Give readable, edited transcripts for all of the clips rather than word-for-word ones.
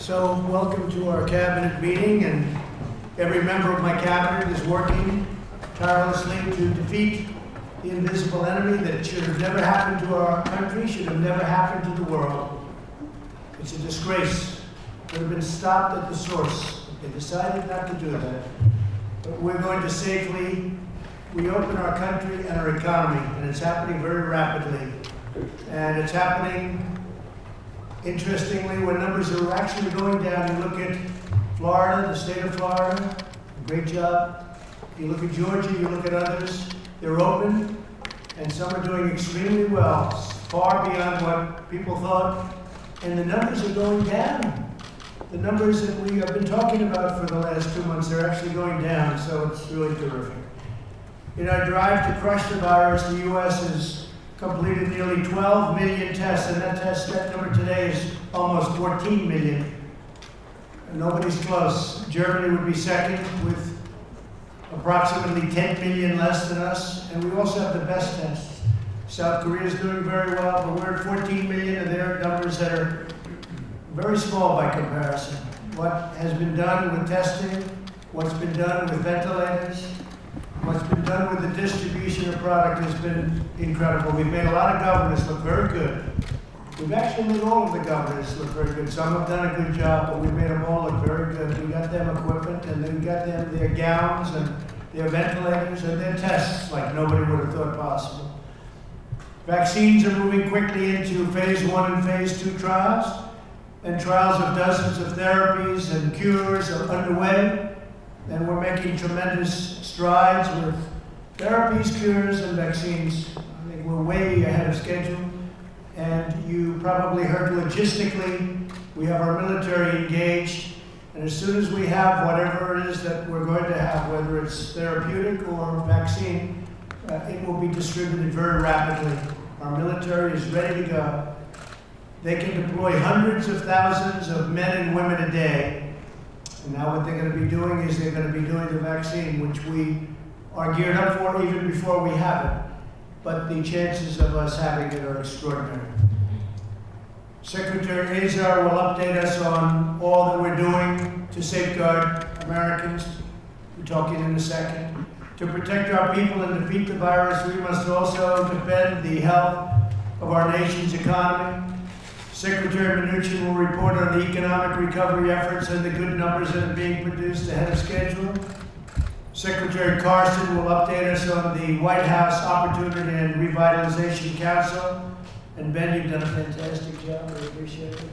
So welcome to our cabinet meeting, and every member of my cabinet is working tirelessly to defeat the invisible enemy that should have never happened to our country, should have never happened to the world. It's a disgrace. It would have been stopped at the source. They decided not to do that. But we're going to safely reopen our country and our economy, and it's happening very rapidly. And it's happening, interestingly, when numbers are actually going down. You look at Florida, the state of Florida, great job. You look at Georgia, you look at others, they're open, and some are doing extremely well, far beyond what people thought, and the numbers are going down. The numbers that we have been talking about for the last 2 months, they're actually going down, so it's really terrific. In our drive to crush the virus, the U.S. has completed nearly 12 million tests, and that number today is almost 14 million. And nobody's close. Germany would be second with approximately 10 million less than us, and we also have the best tests. South Korea is doing very well, but we're at 14 million, and there are numbers that are very small by comparison. What has been done with testing, what's been done with ventilators, what's been done with the distribution of product has been incredible. We've made a lot of governors look very good. We've actually made all of the governors look very good. Some have done a good job, but we've made them all look very good. We got them equipment, and then we got them their gowns and their ventilators and their tests like nobody would have thought possible. Vaccines are moving quickly into phase 1 and phase 2 trials, and trials of dozens of therapies and cures are underway. And we're making tremendous strides with therapies, cures, and vaccines. I think we're way ahead of schedule. And you probably heard logistically, we have our military engaged. And as soon as we have whatever it is that we're going to have, whether it's therapeutic or vaccine, it will be distributed very rapidly. Our military is ready to go. They can deploy hundreds of thousands of men and women a day. And now what they're going to be doing is they're going to be doing the vaccine, which we are geared up for even before we have it. But the chances of us having it are extraordinary. Secretary Azar will update us on all that we're doing to safeguard Americans. We're talking in a second. To protect our people and defeat the virus, we must also defend the health of our nation's economy. Secretary Mnuchin will report on the economic recovery efforts and the good numbers that are being produced ahead of schedule. Secretary Carson will update us on the White House Opportunity and Revitalization Council. And Ben, you've done a fantastic job. I appreciate it.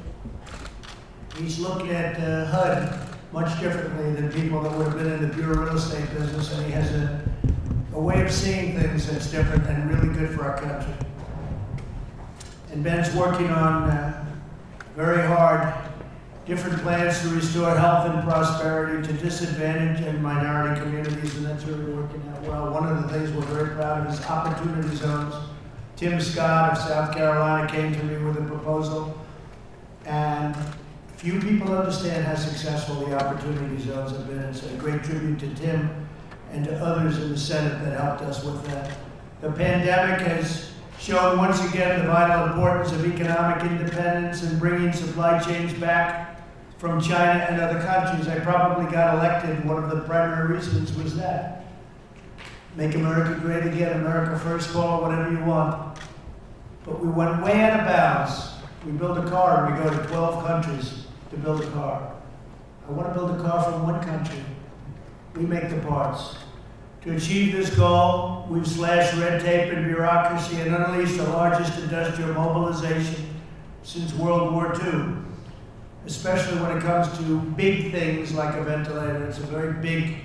He's looking at HUD much differently than people that would have been in the pure real estate business, and he has a way of seeing things that's different and really good for our country. And Ben's working on very hard different plans to restore health and prosperity to disadvantaged and minority communities, and that's really working out well. One of the things we're very proud of is opportunity zones. Tim Scott of South Carolina came to me with a proposal, and few people understand how successful the opportunity zones have been. It's a great tribute to Tim and to others in the Senate that helped us with that. The pandemic has shown once again the vital importance of economic independence and bringing supply chains back from China and other countries. I probably got elected. One of the primary reasons was that. Make America great again, America first, call it whatever you want. But we went way out of bounds. We build a car and we go to 12 countries to build a car. I want to build a car from one country. We make the parts. To achieve this goal, we've slashed red tape and bureaucracy and unleashed the largest industrial mobilization since World War II, especially when it comes to big things like a ventilator. It's a very big,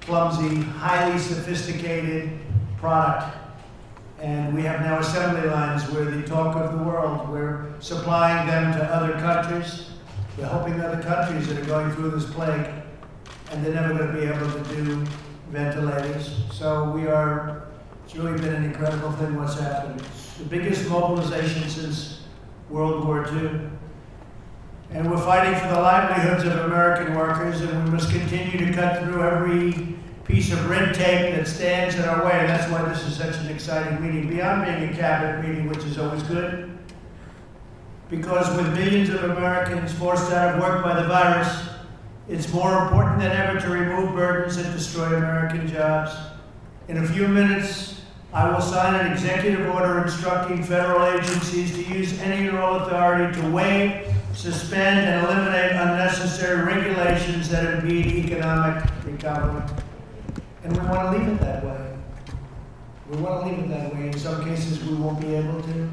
clumsy, highly sophisticated product. And we have now assembly lines where the talk of the world. We're supplying them to other countries. We're helping other countries that are going through this plague, and they're never going to be able to do ventilators. So it's really been an incredible thing what's happened. It's the biggest mobilization since World War II. And we're fighting for the livelihoods of American workers, and we must continue to cut through every piece of red tape that stands in our way. And that's why this is such an exciting meeting. Beyond being a cabinet meeting, which is always good, because with millions of Americans forced out of work by the virus, it's more important than ever to remove burdens that destroy American jobs. In a few minutes, I will sign an executive order instructing federal agencies to use any and all authority to waive, suspend, and eliminate unnecessary regulations that impede economic recovery. And we want to leave it that way. We want to leave it that way. In some cases, we won't be able to,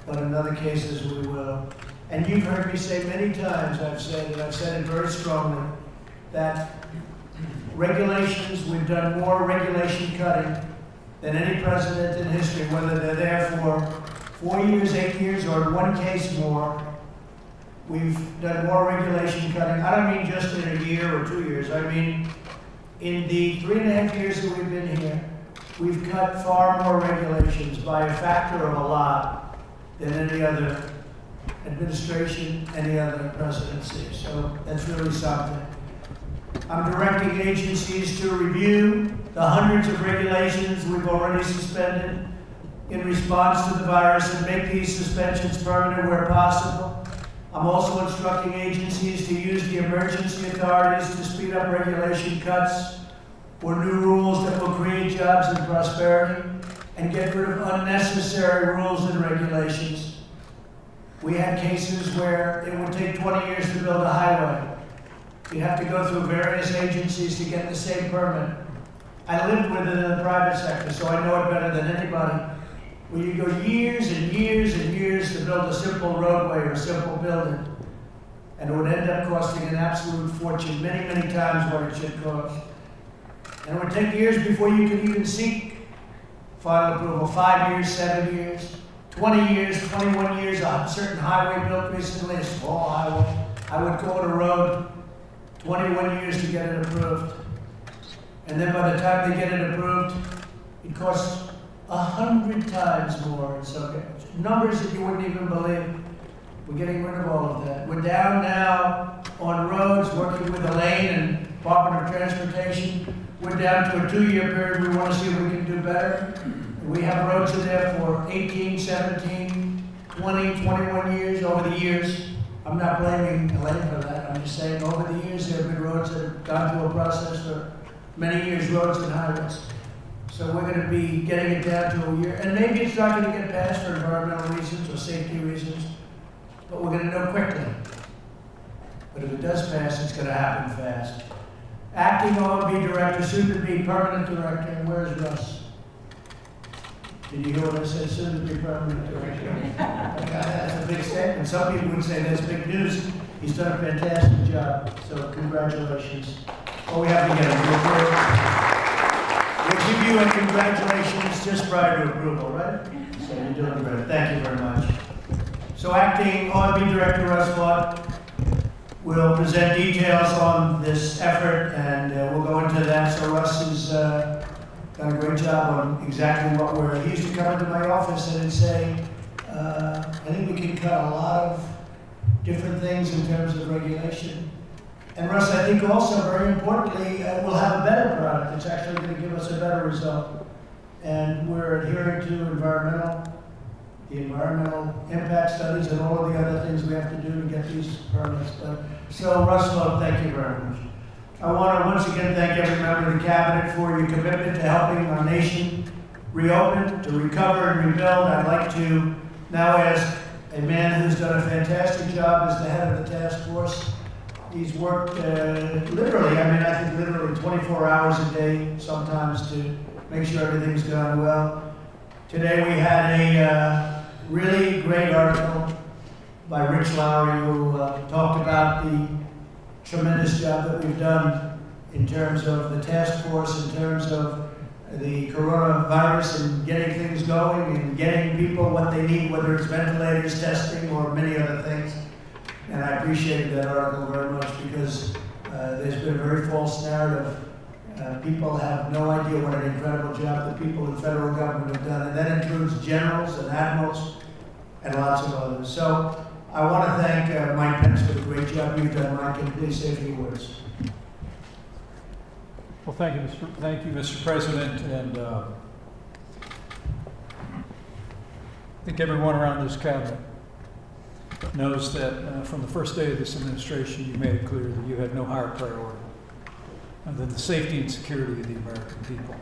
but in other cases, we will. And you've heard me say many times, I've said it very strongly, that regulations, we've done more regulation cutting than any president in history, whether they're there for 4 years, 8 years, or in one case more. We've done more regulation cutting. I don't mean just in a year or 2 years. I mean, in the 3.5 years that we've been here, we've cut far more regulations by a factor of a lot than any other administration, any other presidency. So that's really something. I'm directing agencies to review the hundreds of regulations we've already suspended in response to the virus and make these suspensions permanent where possible. I'm also instructing agencies to use the emergency authorities to speed up regulation cuts or new rules that will create jobs and prosperity and get rid of unnecessary rules and regulations. We had cases where it would take 20 years to build a highway. You'd have to go through various agencies to get the same permit. I lived with it in the private sector, so I know it better than anybody. Where you go years and years and years to build a simple roadway or a simple building, and it would end up costing an absolute fortune, many, many times what it should cost. And it would take years before you could even seek final approval, 5 years, 7 years, 20 years, 21 years, a certain highway built recently, a small highway. I would call it a road, 21 years to get it approved. And then by the time they get it approved, it costs 100 times more. And so numbers that you wouldn't even believe. We're getting rid of all of that. We're down now on roads, working with Elaine and Department of Transportation. We're down to a 2-year period. We want to see if we can do better. We have roads in there for 18, 17, 20, 21 years, over the years. I'm not blaming Elaine for that. I'm just saying over the years there have been roads that have gone through a process for many years, roads and highways. So we're going to be getting it down to a year. And maybe it's not going to get passed for environmental reasons or safety reasons, but we're going to know quickly. But if it does pass, it's going to happen fast. Acting OMB director, soon to be permanent director. And where's Russ? Did you hear what I said? Soon to be permanent director. Okay, that's a big statement. Some people would say that's big news. He's done a fantastic job. So congratulations. Oh, we have to get him. We'll give you a congratulations just prior to approval, right? So you're doing great. Thank you very much. So acting OMB director Russ Vaught will present details on this effort, and we'll go into that. So Russ has done a great job on exactly what he used to come into my office and say, I think we can cut a lot of different things in terms of regulation. And Russ, I think also very importantly, we'll have a better product. It's actually going to give us a better result. And we're adhering to the environmental impact studies and all of the other things we have to do to get these permits. So Russ Vaught, thank you very much. I want to once again thank every member of the Cabinet for your commitment to helping our nation reopen, to recover and rebuild. I'd like to now ask a man who's done a fantastic job as the head of the task force. He's worked literally 24 hours a day sometimes to make sure everything's gone well. Today we had a really great article by Rich Lowry who talked about the tremendous job that we've done in terms of the task force, in terms of the coronavirus and getting things going and getting people what they need, whether it's ventilators, testing, or many other things. And I appreciated that article very much because there's been a very false narrative. People have no idea what an incredible job the people in federal government have done, and that includes generals and admirals and lots of others. So I want to thank Mike Pence for the great job you've done. Mike, can you please say a few words? Well, thank you, Mr. President, and I think everyone around this cabinet. knows that from the first day of this administration, you made it clear that you had no higher priority than the safety and security of the American people.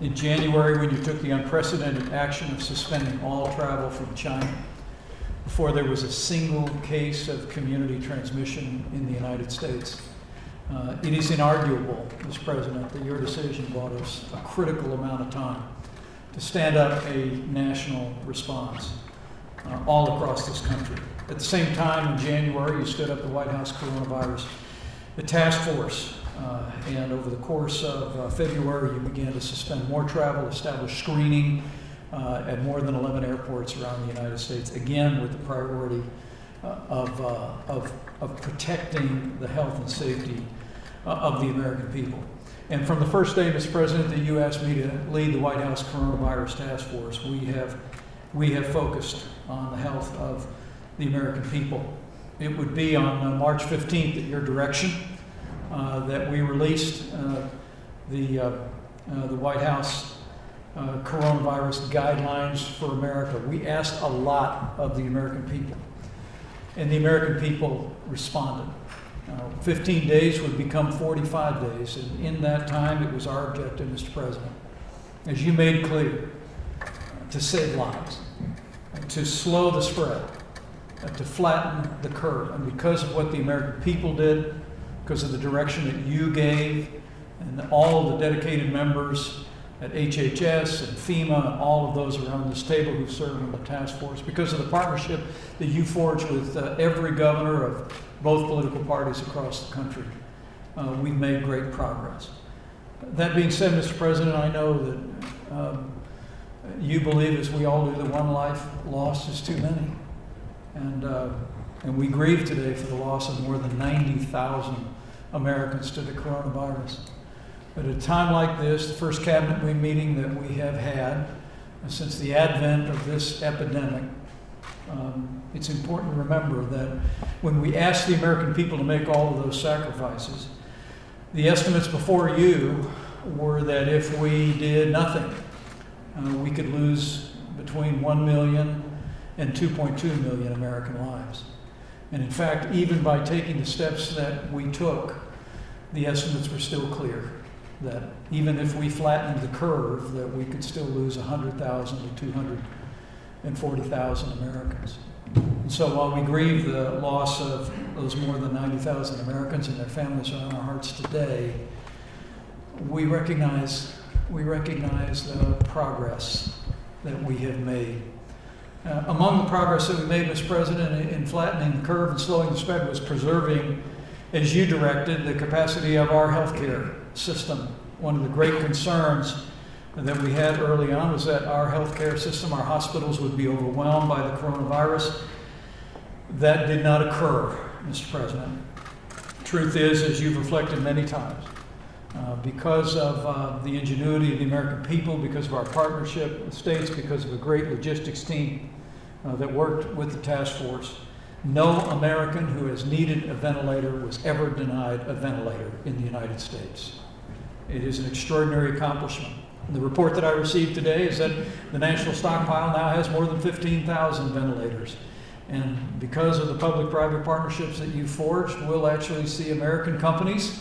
In January, when you took the unprecedented action of suspending all travel from China, before there was a single case of community transmission in the United States, it is inarguable, Mr. President, that your decision bought us a critical amount of time to stand up a national response all across this country. At the same time, in January, you stood up the White House Coronavirus Task Force, and over the course of February, you began to suspend more travel, establish screening at more than 11 airports around the United States, again with the priority of protecting the health and safety of the American people. And from the first day, Mr. President, that you asked me to lead the White House Coronavirus Task Force, we have focused on the health of the American people. It would be on March 15th at your direction that we released the White House Coronavirus Guidelines for America. We asked a lot of the American people, and the American people responded. 15 days would become 45 days, and in that time it was our objective, Mr. President, as you made clear, to save lives, to slow the spread, to flatten the curve. And because of what the American people did, because of the direction that you gave, and all of the dedicated members at HHS and FEMA and all of those around this table who served on the task force, because of the partnership that you forged with every governor of both political parties across the country, we've made great progress. That being said, Mr. President, I know that you believe, as we all do, that one life lost is too many. And we grieve today for the loss of more than 90,000 Americans to the coronavirus. But at a time like this, the first cabinet meeting that we have had since the advent of this epidemic, it's important to remember that when we asked the American people to make all of those sacrifices, the estimates before you were that if we did nothing, we could lose between 1 million and 2.2 million American lives. And in fact, even by taking the steps that we took, the estimates were still clear that even if we flattened the curve, that we could still lose 100,000 to 240,000 Americans. And so while we grieve the loss of those more than 90,000 Americans and their families are on our hearts today, we recognize the progress that we have made. Among the progress that we made, Mr. President, in flattening the curve and slowing the spread was preserving, as you directed, the capacity of our healthcare system. One of the great concerns that we had early on was that our healthcare system, our hospitals, would be overwhelmed by the coronavirus. That did not occur, Mr. President. Truth is, as you've reflected many times, because of the ingenuity of the American people, because of our partnership with states, because of a great logistics team that worked with the task force, no American who has needed a ventilator was ever denied a ventilator in the United States. It is an extraordinary accomplishment. The report that I received today is that the national stockpile now has more than 15,000 ventilators. And because of the public-private partnerships that you forged, we'll actually see American companies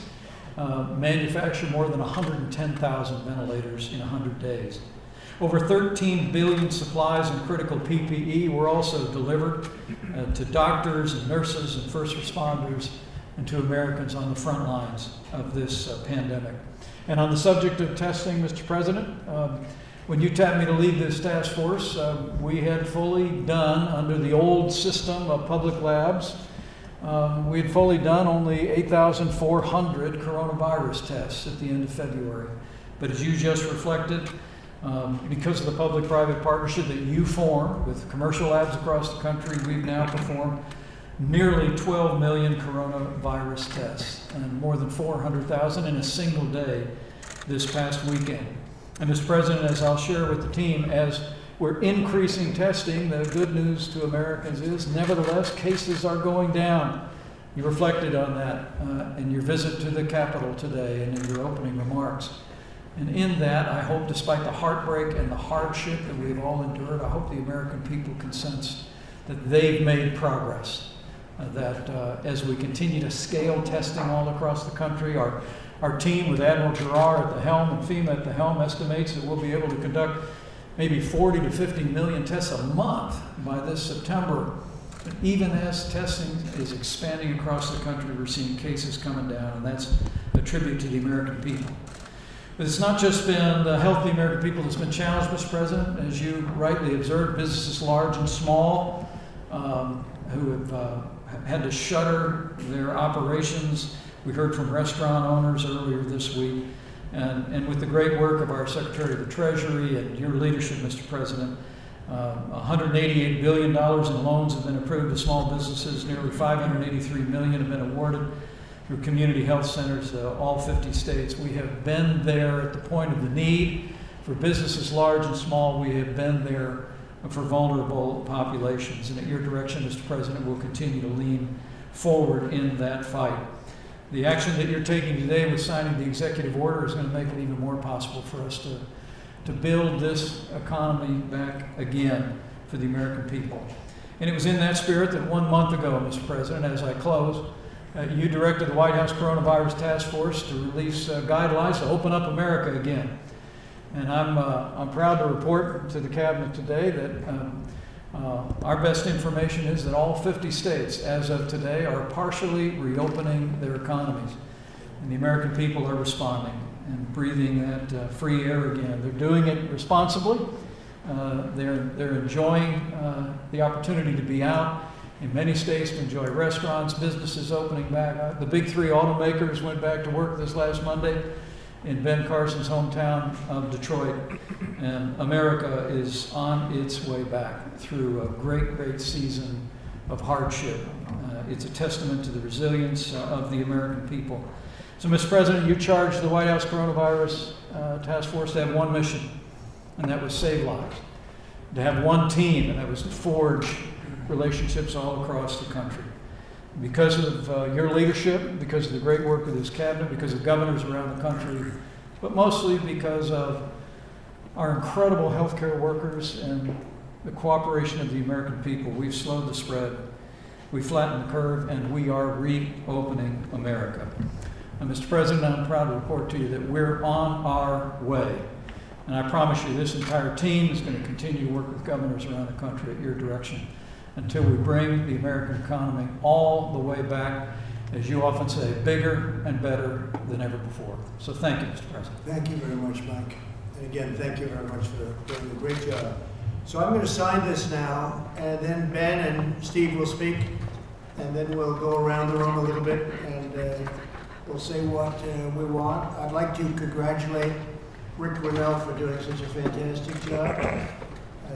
manufacture more than 110,000 ventilators in 100 days. Over 13 billion supplies and critical PPE were also delivered to doctors and nurses and first responders and to Americans on the front lines of this pandemic. And on the subject of testing, Mr. President, when you tapped me to lead this task force, we had fully done, under the old system of public labs, we had fully done only 8,400 coronavirus tests at the end of February. But as you just reflected, because of the public-private partnership that you formed with commercial labs across the country, we've now performed nearly 12 million coronavirus tests and more than 400,000 in a single day this past weekend. And Mr. President, as I'll share with the team, as we're increasing testing, the good news to Americans is, nevertheless, cases are going down. You reflected on that in your visit to the Capitol today and in your opening remarks. And in that, I hope, despite the heartbreak and the hardship that we've all endured, I hope the American people can sense that they've made progress. That as we continue to scale testing all across the country, our team with Admiral Giroir at the helm and FEMA at the helm estimates that we'll be able to conduct maybe 40 to 50 million tests a month by this September. But even as testing is expanding across the country, we're seeing cases coming down, and that's a tribute to the American people. But it's not just been the health of the American people that's been challenged, Mr. President. As you rightly observed, businesses large and small who have had to shutter their operations. We heard from restaurant owners earlier this week. And with the great work of our Secretary of the Treasury and your leadership, Mr. President, $188 billion in loans have been approved to small businesses. Nearly $583 million have been awarded through community health centers, all 50 states. We have been there at the point of the need for businesses large and small. We have been there for vulnerable populations. And at your direction, Mr. President, we'll continue to lean forward in that fight. The action that you're taking today with signing the executive order is going to make it even more possible for us to build this economy back again for the American people. And it was in that spirit that 1 month ago, Mr. President, as I close, you directed the White House Coronavirus Task Force to release guidelines to open up America again. And I'm proud to report to the Cabinet today that our best information is that all 50 states, as of today, are partially reopening their economies. And the American people are responding and breathing that free air again. They're doing it responsibly. They're enjoying the opportunity to be out. In many states, to enjoy restaurants, businesses opening back. The big three automakers went back to work this last Monday in Ben Carson's hometown of Detroit. And America is on its way back through a great, great season of hardship. It's a testament to the resilience of the American people. So, Mr. President, you charged the White House Coronavirus Task Force to have one mission, and that was save lives. To have one team, and that was to forge relationships all across the country. Because of your leadership, because of the great work of this cabinet, because of governors around the country, but mostly because of our incredible healthcare workers and the cooperation of the American people, we've slowed the spread, we've flattened the curve, and we are reopening America. And Mr. President, I'm proud to report to you that we're on our way. And I promise you, this entire team is going to continue to work with governors around the country at your direction until we bring the American economy all the way back, as you often say, bigger and better than ever before. So thank you, Mr. President. Thank you very much, Mike. And again, thank you very much for doing a great job. So I'm going to sign this now, and then Ben and Steve will speak, and then we'll go around the room a little bit, and we'll say what we want. I'd like to congratulate Rick Grinnell for doing such a fantastic job.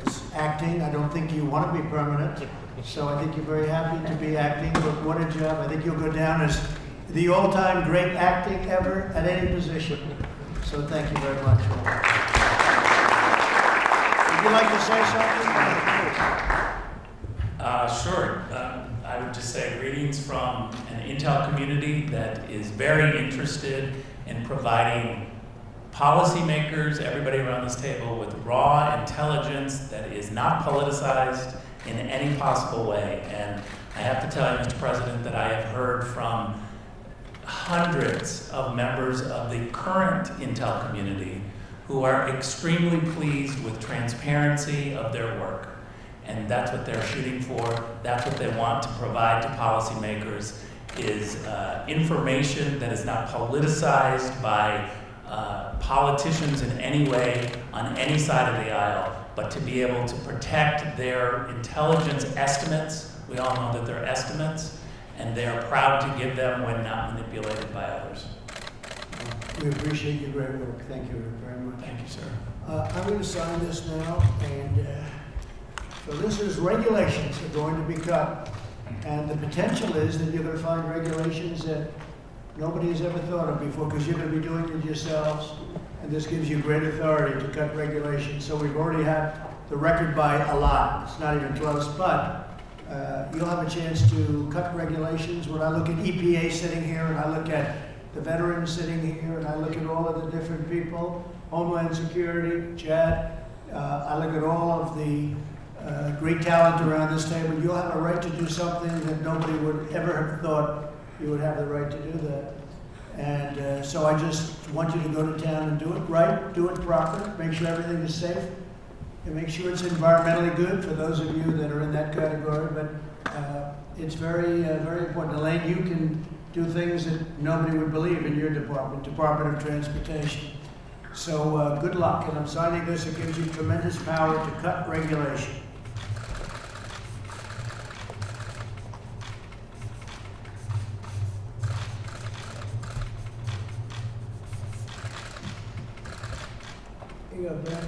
As acting, I don't think you want to be permanent, so I think you're very happy to be acting, but what a job. I think you'll go down as the all-time great acting ever at any position. So thank you very much. Would you like to say something? Sure. I would just say greetings from an Intel community that is very interested in providing policymakers, everybody around this table, with raw intelligence that is not politicized in any possible way. And I have to tell you, Mr. President, that I have heard from hundreds of members of the current Intel community who are extremely pleased with transparency of their work. And that's what they're shooting for. That's what they want to provide to policymakers, is information that is not politicized by politicians in any way on any side of the aisle, but to be able to protect their intelligence estimates. We all know that they're estimates, and they are proud to give them when not manipulated by others. We appreciate your great work. Thank you very much. Thank you, sir. I'm going to sign this now, and so this is regulations are going to be cut, and the potential is that you're going to find regulations that nobody has ever thought of before, because you're going to be doing it yourselves, and this gives you great authority to cut regulations. So we've already had the record by a lot. It's not even close, but you'll have a chance to cut regulations. When I look at EPA sitting here, and I look at the veterans sitting here, and I look at all of the different people, Homeland Security, Chad, I look at all of the great talent around this table. You'll have a right to do something that nobody would ever have thought you would have the right to do that. And so I just want you to go to town and do it right, do it proper, make sure everything is safe, and make sure it's environmentally good for those of you that are in that category. But it's very, very important. Elaine, you can do things that nobody would believe in your department, Department of Transportation. So good luck, and I'm signing this. It gives you tremendous power to cut regulation. Here you go, Ben.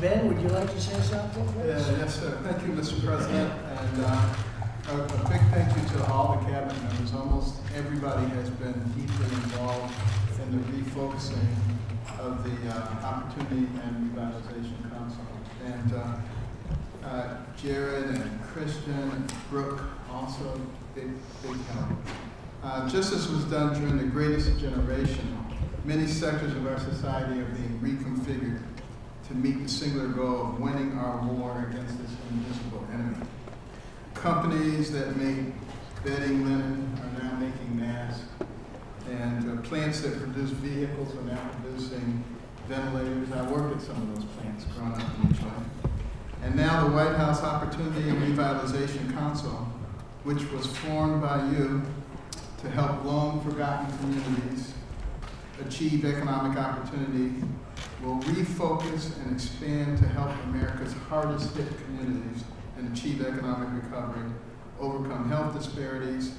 Ben, would you like to say something, please? Yes, sir. Thank you, Mr. President. And a big thank you to all the cabinet members. Almost everybody has been deeply involved in the refocusing of the Opportunity and Revitalization Council. And Jared and Christian and Brooke also big help. Just as was done during the greatest generation, many sectors of our society are being reconfigured to meet the singular goal of winning our war against this invisible enemy. Companies that make bedding linen are now making masks, and plants that produce vehicles are now producing ventilators. I worked at some of those plants growing up in Detroit. And now the White House Opportunity and Revitalization Council, which was formed by you to help long-forgotten communities achieve economic opportunity, will refocus and expand to help America's hardest hit communities and achieve economic recovery, overcome health disparities,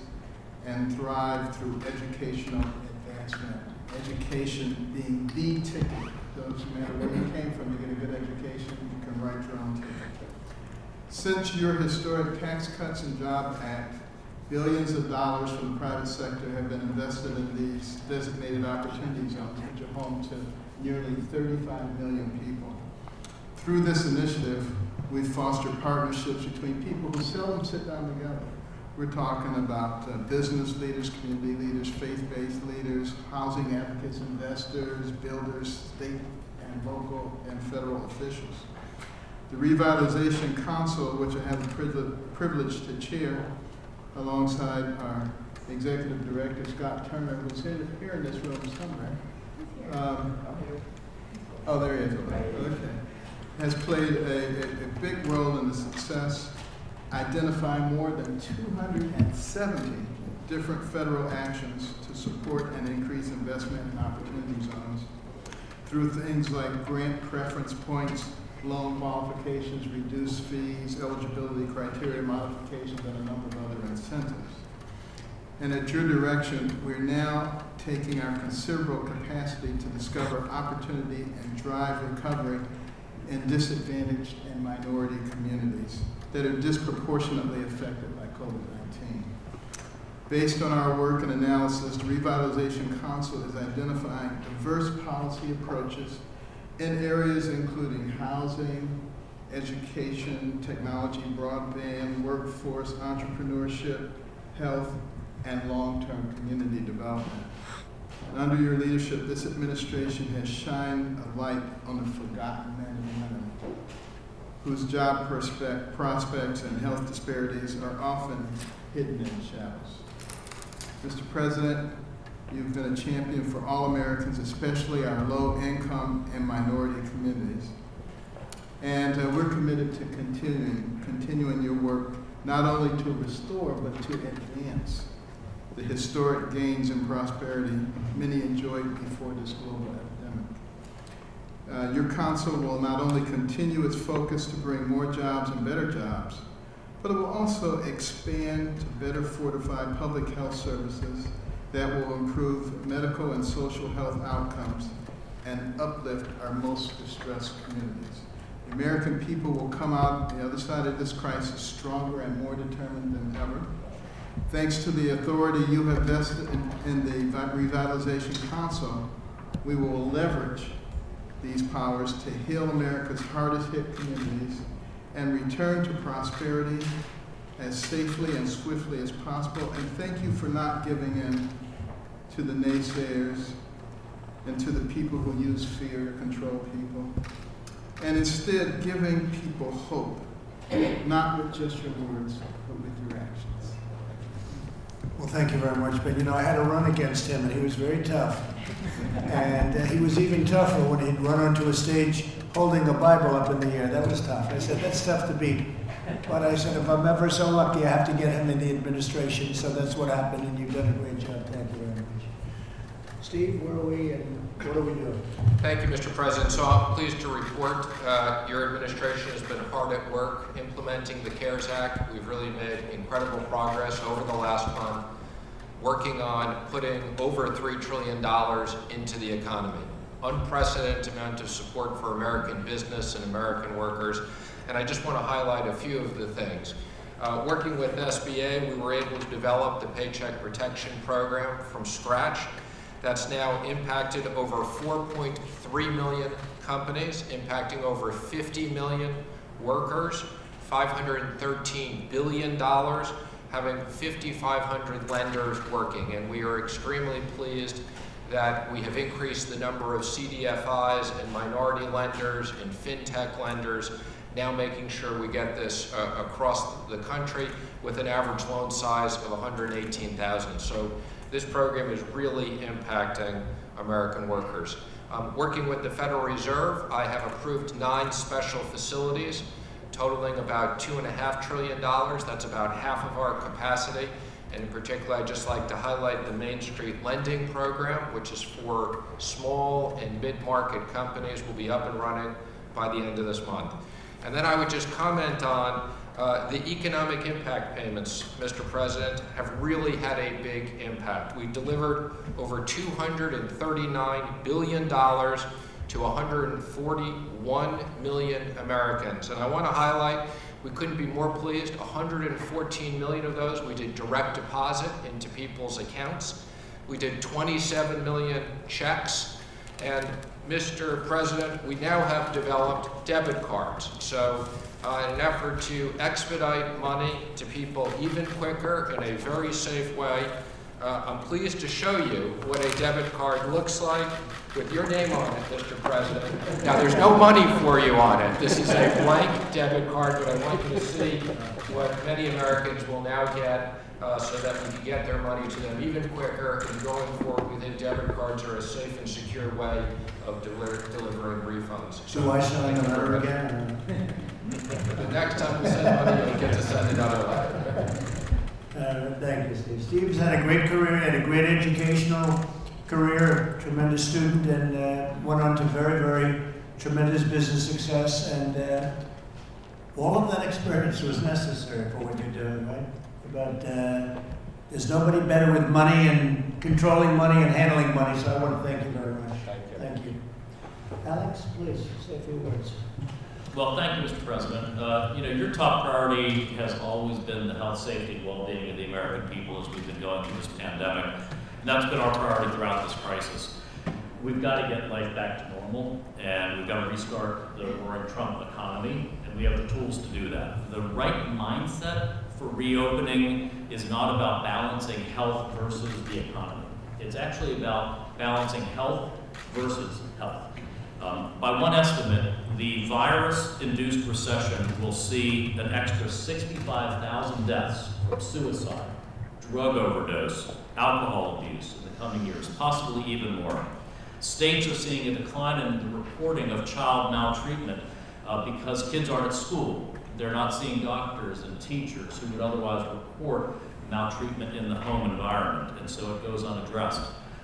and thrive through educational advancement. Education being the ticket. Doesn't matter where you came from, you get a good education, you can write your own ticket. Since your historic Tax Cuts and Jobs Act, billions of dollars from the private sector have been invested in these designated opportunity zones, which are home to nearly 35 million people. Through this initiative, we've fostered partnerships between people who seldom sit down together. We're talking about business leaders, community leaders, faith-based leaders, housing advocates, investors, builders, state and local and federal officials. The Revitalization Council, which I have the privilege to chair, alongside our Executive Director, Scott Turner, who's here in this room somewhere. Oh, there he is. Okay. Has played a big role in the success, identifying more than 270 different federal actions to support and increase investment in opportunity zones through things like grant preference points, loan qualifications, reduced fees, eligibility criteria modifications, and a number of other incentives. And at your direction, we're now taking our considerable capacity to discover opportunity and drive recovery in disadvantaged and minority communities that are disproportionately affected by COVID-19. Based on our work and analysis, the Revitalization Council is identifying diverse policy approaches in areas including housing, education, technology, broadband, workforce, entrepreneurship, health, and long-term community development. And under your leadership, this administration has shined a light on the forgotten men and women whose job prospects and health disparities are often hidden in the shadows. Mr. President, you've been a champion for all Americans, especially our low-income and minority communities. And we're committed to continuing your work, not only to restore, but to advance the historic gains and prosperity many enjoyed before this global epidemic. Your council will not only continue its focus to bring more jobs and better jobs, but it will also expand to better fortify public health services that will improve medical and social health outcomes and uplift our most distressed communities. The American people will come out the other side of this crisis stronger and more determined than ever. Thanks to the authority you have vested in the Revitalization Council, we will leverage these powers to heal America's hardest hit communities and return to prosperity, as safely and swiftly as possible. And thank you for not giving in to the naysayers and to the people who use fear to control people. And instead giving people hope, not with just your words, but with your actions. Well, thank you very much. But you know, I had to run against him, and he was very tough. And he was even tougher when he'd run onto a stage holding a Bible up in the air. That was tough. I said, that's tough to beat. But I said, if I'm ever so lucky, I have to get him in the administration. So that's what happened, and you've done a great job. Thank you very much. Steve, where are we, and what are we doing? Thank you, Mr. President. So I'm pleased to report your administration has been hard at work implementing the CARES Act. We've really made incredible progress over the last month, working on putting over $3 trillion into the economy. Unprecedented amount of support for American business and American workers. And I just want to highlight a few of the things. Working with SBA, we were able to develop the Paycheck Protection Program from scratch. That's now impacted over 4.3 million companies, impacting over 50 million workers, $513 billion, having 5,500 lenders working. And we are extremely pleased that we have increased the number of CDFIs and minority lenders and fintech lenders, now making sure we get this across the country with an average loan size of $118,000. So this program is really impacting American workers. Working with the Federal Reserve, I have approved 9 special facilities totaling about $2.5 trillion. That's about half of our capacity. And in particular, I'd just like to highlight the Main Street Lending Program, which is for small and mid-market companies, will be up and running by the end of this month. And then I would just comment on the economic impact payments, Mr. President, have really had a big impact. We delivered over $239 billion to 141 million Americans. And I want to highlight, we couldn't be more pleased, 114 million of those we did direct deposit into people's accounts. We did 27 million checks. And Mr. President, we now have developed debit cards. So in an effort to expedite money to people even quicker in a very safe way, I'm pleased to show you what a debit card looks like with your name on it, Mr. President. Now, there's no money for you on it. This is a blank debit card, but I want you to see what many Americans will now get so that we can get their money to them even quicker. And going forward, we think debit cards are a safe and secure way of delivering refunds. So I sign the letter again? The next time we send money, you'll get to send another letter. Thank you, Steve. Steve's had a great career, had a great educational career, tremendous student, and went on to very, very tremendous business success. And all of that experience was necessary for what you're doing, right? But there's nobody better with money and controlling money and handling money, so I want to thank you very much. Thank you. Alex, please say a few words. Well, thank you, Mr. President. You know, your top priority has always been the health, safety, and well-being of the American people as we've been going through this pandemic. And that's been our priority throughout this crisis. We've got to get life back to normal, and we've got to restart the roaring Trump economy, and we have the tools to do that. The right mindset for reopening is not about balancing health versus the economy. It's actually about balancing health versus health. By one estimate, the virus-induced recession will see an extra 65,000 deaths from suicide, drug overdose, alcohol abuse in the coming years, possibly even more. States are seeing a decline in the reporting of child maltreatment because kids aren't at school. They're not seeing doctors and teachers who would otherwise report maltreatment in the home environment, and so it goes unaddressed.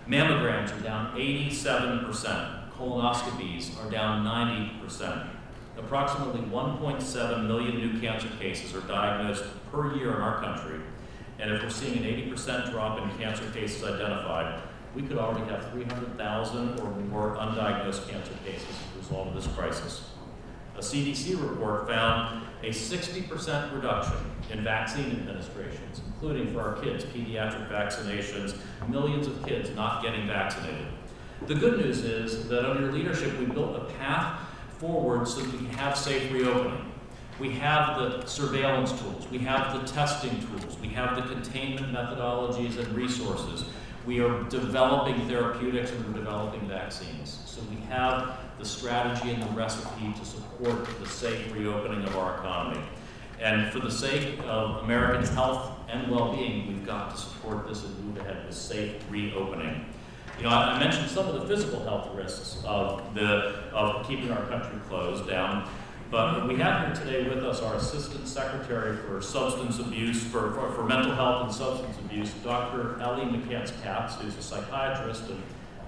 Mammograms are down 87%. Colonoscopies are down 90%. Approximately 1.7 million new cancer cases are diagnosed per year in our country. And if we're seeing an 80% drop in cancer cases identified, we could already have 300,000 or more undiagnosed cancer cases as a result of this crisis. A CDC report found a 60% reduction in vaccine administrations, including for our kids, pediatric vaccinations, millions of kids not getting vaccinated. The good news is that under your leadership, we built a path forward so that we can have safe reopening. We have the surveillance tools, we have the testing tools, we have the containment methodologies and resources. We are developing therapeutics and we're developing vaccines. So we have the strategy and the recipe to support the safe reopening of our economy. And for the sake of Americans' health and well-being, we've got to support this and move ahead with safe reopening. You know, I mentioned some of the physical health risks of keeping our country closed down, but we have here today with us our Assistant Secretary for Substance Abuse, for Mental Health and Substance Abuse, Dr. Ellie McCants-Katz, who's a psychiatrist and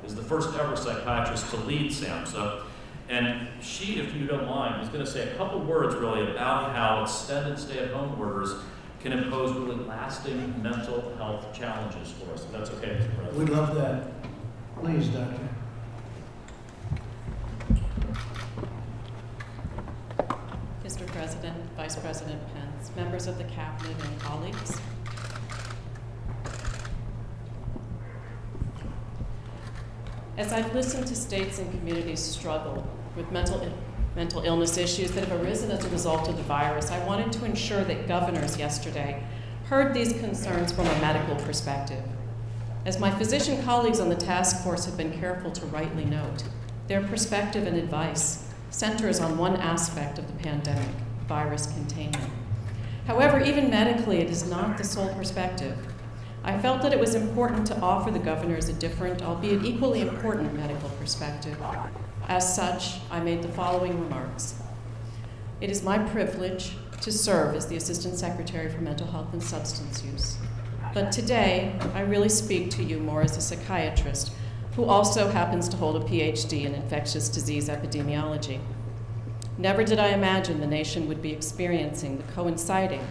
is the first ever psychiatrist to lead SAMHSA. And she, if you don't mind, is going to say a couple words really about how extended stay-at-home orders can impose really lasting mental health challenges for us. If that's okay, Mr. President. We'd love that. Please, Doctor. Mr. President, Vice President Pence, members of the Cabinet and colleagues. As I've listened to states and communities struggle with mental illness issues that have arisen as a result of the virus, I wanted to ensure that governors yesterday heard these concerns from a medical perspective. As my physician colleagues on the task force have been careful to rightly note, their perspective and advice centers on one aspect of the pandemic, virus containment. However, even medically, it is not the sole perspective. I felt that it was important to offer the governors a different, albeit equally important, medical perspective. As such, I made the following remarks. It is my privilege to serve as the Assistant Secretary for Mental Health and Substance Use. But today, I really speak to you more as a psychiatrist who also happens to hold a PhD in infectious disease epidemiology. Never did I imagine the nation would be experiencing the coinciding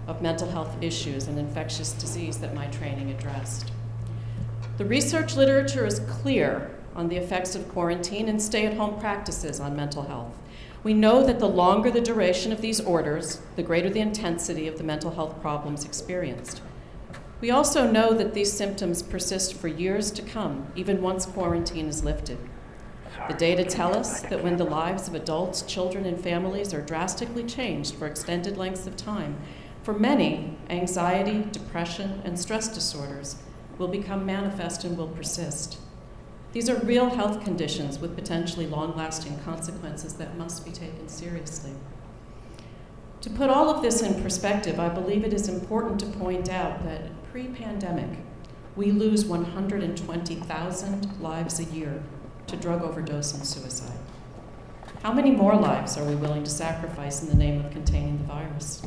of mental health issues and infectious disease that my training addressed. The research literature is clear on the effects of quarantine and stay-at-home practices on mental health. We know that the longer the duration of these orders, the greater the intensity of the mental health problems experienced. We also know that these symptoms persist for years to come, even once quarantine is lifted. The data tell us that when the lives of adults, children, and families are drastically changed for extended lengths of time, for many, anxiety, depression, and stress disorders will become manifest and will persist. These are real health conditions with potentially long-lasting consequences that must be taken seriously. To put all of this in perspective, I believe it is important to point out that pre-pandemic, we lose 120,000 lives a year to drug overdose and suicide. How many more lives are we willing to sacrifice in the name of containing the virus?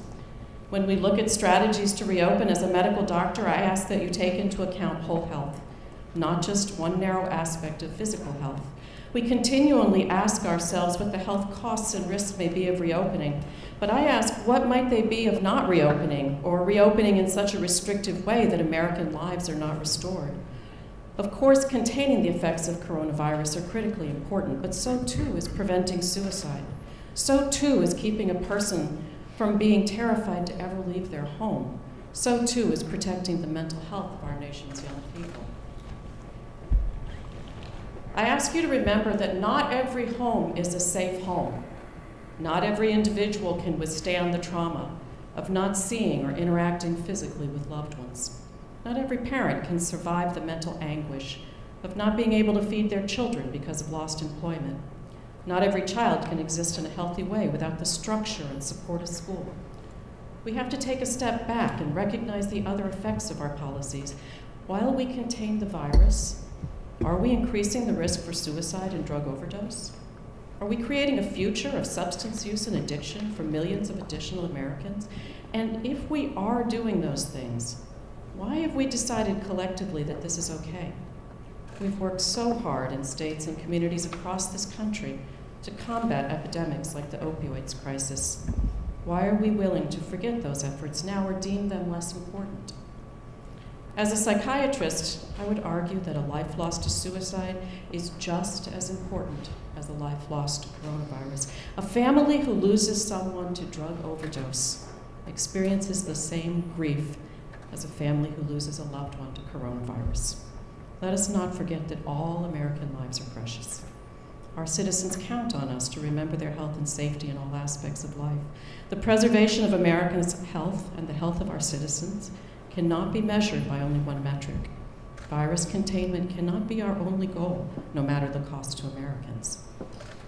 When we look at strategies to reopen, as a medical doctor, I ask that you take into account whole health, not just one narrow aspect of physical health. We continually ask ourselves what the health costs and risks may be of reopening, but I ask what might they be of not reopening, or reopening in such a restrictive way that American lives are not restored. Of course, containing the effects of coronavirus are critically important, but so too is preventing suicide. So too is keeping a person from being terrified to ever leave their home. So too is protecting the mental health of our nation's young people. I ask you to remember that not every home is a safe home. Not every individual can withstand the trauma of not seeing or interacting physically with loved ones. Not every parent can survive the mental anguish of not being able to feed their children because of lost employment. Not every child can exist in a healthy way without the structure and support of school. We have to take a step back and recognize the other effects of our policies. While we contain the virus, are we increasing the risk for suicide and drug overdose? Are we creating a future of substance use and addiction for millions of additional Americans? And if we are doing those things, why have we decided collectively that this is okay? We've worked so hard in states and communities across this country to combat epidemics like the opioids crisis. Why are we willing to forget those efforts now or deem them less important? As a psychiatrist, I would argue that a life lost to suicide is just as important as a life lost to coronavirus. A family who loses someone to drug overdose experiences the same grief as a family who loses a loved one to coronavirus. Let us not forget that all American lives are precious. Our citizens count on us to remember their health and safety in all aspects of life. The preservation of Americans' health and the health of our citizens cannot be measured by only one metric. Virus containment cannot be our only goal, no matter the cost to Americans.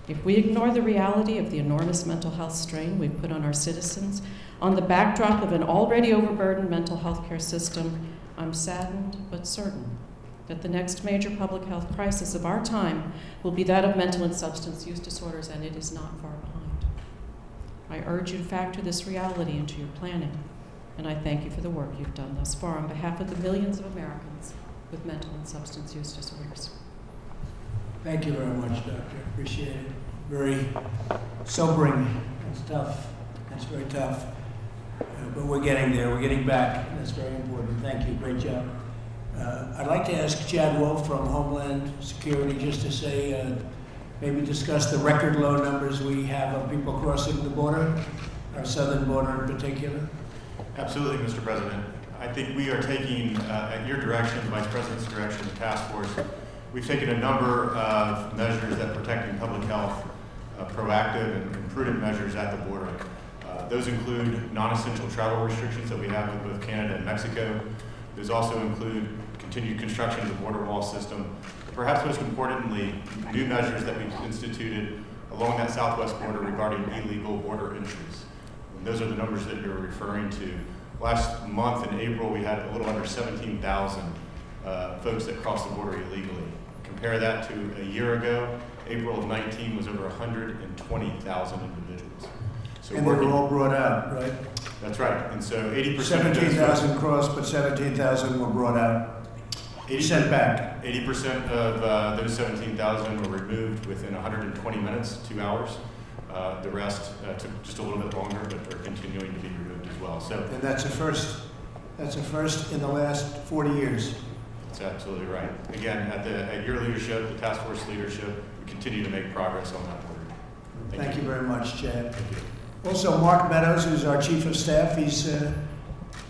If we ignore the reality of the enormous mental health strain we've put on our citizens, on the backdrop of an already overburdened mental health care system, I'm saddened but certain that the next major public health crisis of our time will be that of mental and substance use disorders, and it is not far behind. I urge you to factor this reality into your planning, and I thank you for the work you've done thus far on behalf of the millions of Americans with mental and substance use disorders. Thank you very much, Doctor. Appreciate it. Very sobering. It's tough. It's very tough. But we're getting there. We're getting back. That's very important. Thank you. Great job. I'd like to ask Chad Wolf from Homeland Security just to say, maybe discuss the record low numbers we have of people crossing the border, our southern border in particular. Absolutely, Mr. President. I think we are taking, at your direction, the Vice President's direction, the task force, we've taken a number of measures that protecting public health, proactive and prudent measures at the border. Those include non-essential travel restrictions that we have with both Canada and Mexico. Those also include continued construction of the border wall system. Perhaps most importantly, new measures that we've instituted along that southwest border regarding illegal border entries. And those are the numbers that you're referring to. Last month in April, we had a little under 17,000 folks that crossed the border illegally. Compare that to a year ago, April of 19 was over 120,000 individuals. So and they were all brought out, right? That's right. And so 80% 17,000 crossed, but 17,000 were brought out. 80 sent back. 80% of those 17,000 were removed within 120 minutes, 2 hours. The rest took just a little bit longer, but are continuing to be removed as well. So, and that's a first. That's a first in the last 40 years. That's absolutely right. Again, at your leadership, the task force leadership, we continue to make progress on that border. Thank you very much, Chad. Thank you. Also, Mark Meadows, who's our Chief of Staff, he's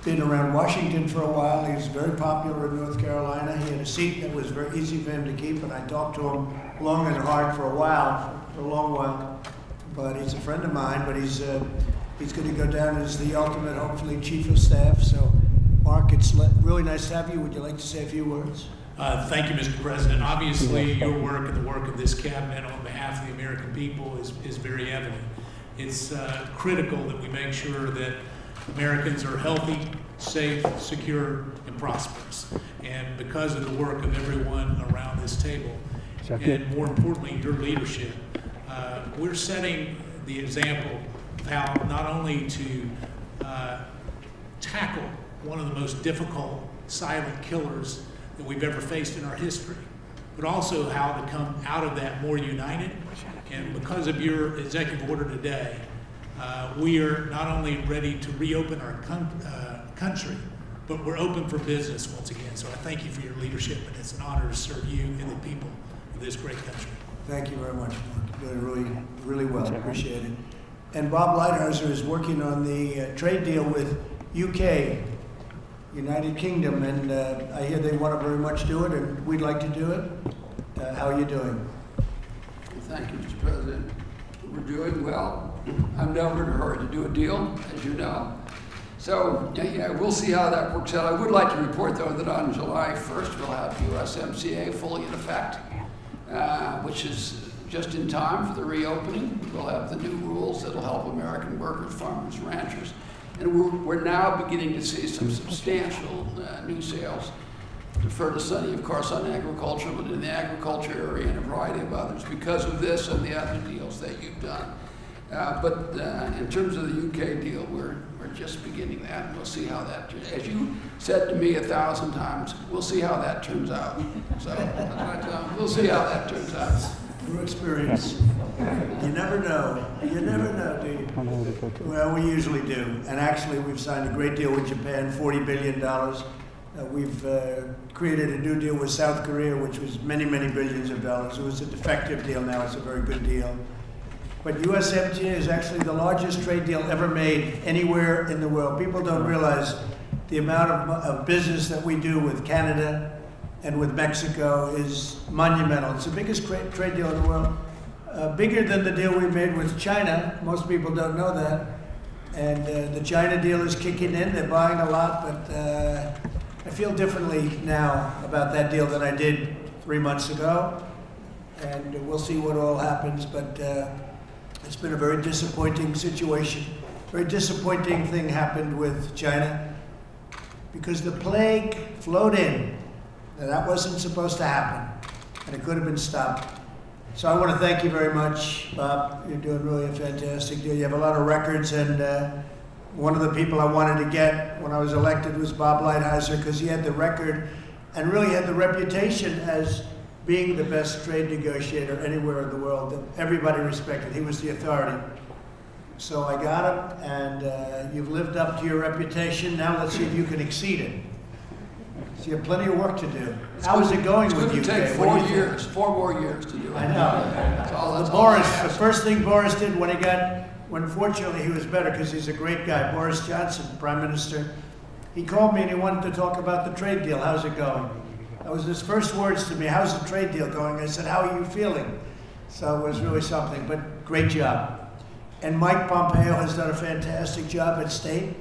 been around Washington for a while. He was very popular in North Carolina. He had a seat that was very easy for him to keep, and I talked to him long and hard for a long while. But he's a friend of mine, but he's going to go down as the ultimate, hopefully, Chief of Staff. So, Mark, it's really nice to have you. Would you like to say a few words? Thank you, Mr. President. Obviously, your work and the work of this cabinet on behalf of the American people is very evident. It's critical that we make sure that Americans are healthy, safe, secure, and prosperous. And because of the work of everyone around this table, and more importantly, your leadership, we're setting the example of how not only to tackle one of the most difficult silent killers that we've ever faced in our history, but also how to come out of that more united. And because of your executive order today, we are not only ready to reopen our country, but we're open for business once again. So I thank you for your leadership, and it's an honor to serve you and the people of this great country. Thank you very much, Mark. You're doing really well. Appreciate it. And Bob Lighthizer is working on the trade deal with UK, United Kingdom, and I hear they want to very much do it, and we'd like to do it. How are you doing? Thank you, Mr. President. We're doing well. I'm never in a hurry to do a deal, as you know. So, yeah, we'll see how that works out. I would like to report, though, that on July 1st, we'll have USMCA fully in effect, which is just in time for the reopening. We'll have the new rules that'll help American workers, farmers, ranchers. And we're now beginning to see some substantial new sales. Defer to Sonny, of course, on agriculture, but in the agriculture area and a variety of others because of this and the other deals that you've done. But in terms of the UK deal, we're just beginning that, and we'll see how that, as you said to me 1,000 times, we'll see how that turns out. So we'll see how that turns out. Through experience. You never know. You never know, do you? Well, we usually do. And actually, we've signed a great deal with Japan, $40 billion. We've created a new deal with South Korea, which was many, many billions of dollars. It was a defective deal. Now it's a very good deal. But USMCA is actually the largest trade deal ever made anywhere in the world. People don't realize the amount of business that we do with Canada and with Mexico is monumental. It's the biggest trade deal in the world. bigger than the deal we made with China. Most people don't know that. And the China deal is kicking in. They're buying a lot, but I feel differently now about that deal than I did 3 months ago. And we'll see what all happens, but it's been a very disappointing situation. Very disappointing thing happened with China because the plague flowed in. And that wasn't supposed to happen, and it could have been stopped. So I want to thank you very much, Bob. You're doing really a fantastic deal. You have a lot of records, and one of the people I wanted to get when I was elected was Bob Lighthizer, because he had the record and really had the reputation as being the best trade negotiator anywhere in the world that everybody respected. He was the authority. So I got him, and you've lived up to your reputation. Now let's see if you can exceed it. So you have plenty of work to do. How is it going with you? It's going to take 4 years, 4 more years to do it. I know. The first thing Boris did when fortunately he was better because he's a great guy, Boris Johnson, Prime Minister, he called me and he wanted to talk about the trade deal. How's it going? That was his first words to me. How's the trade deal going? I said, how are you feeling? So it was really something, but great job. And Mike Pompeo has done a fantastic job at State,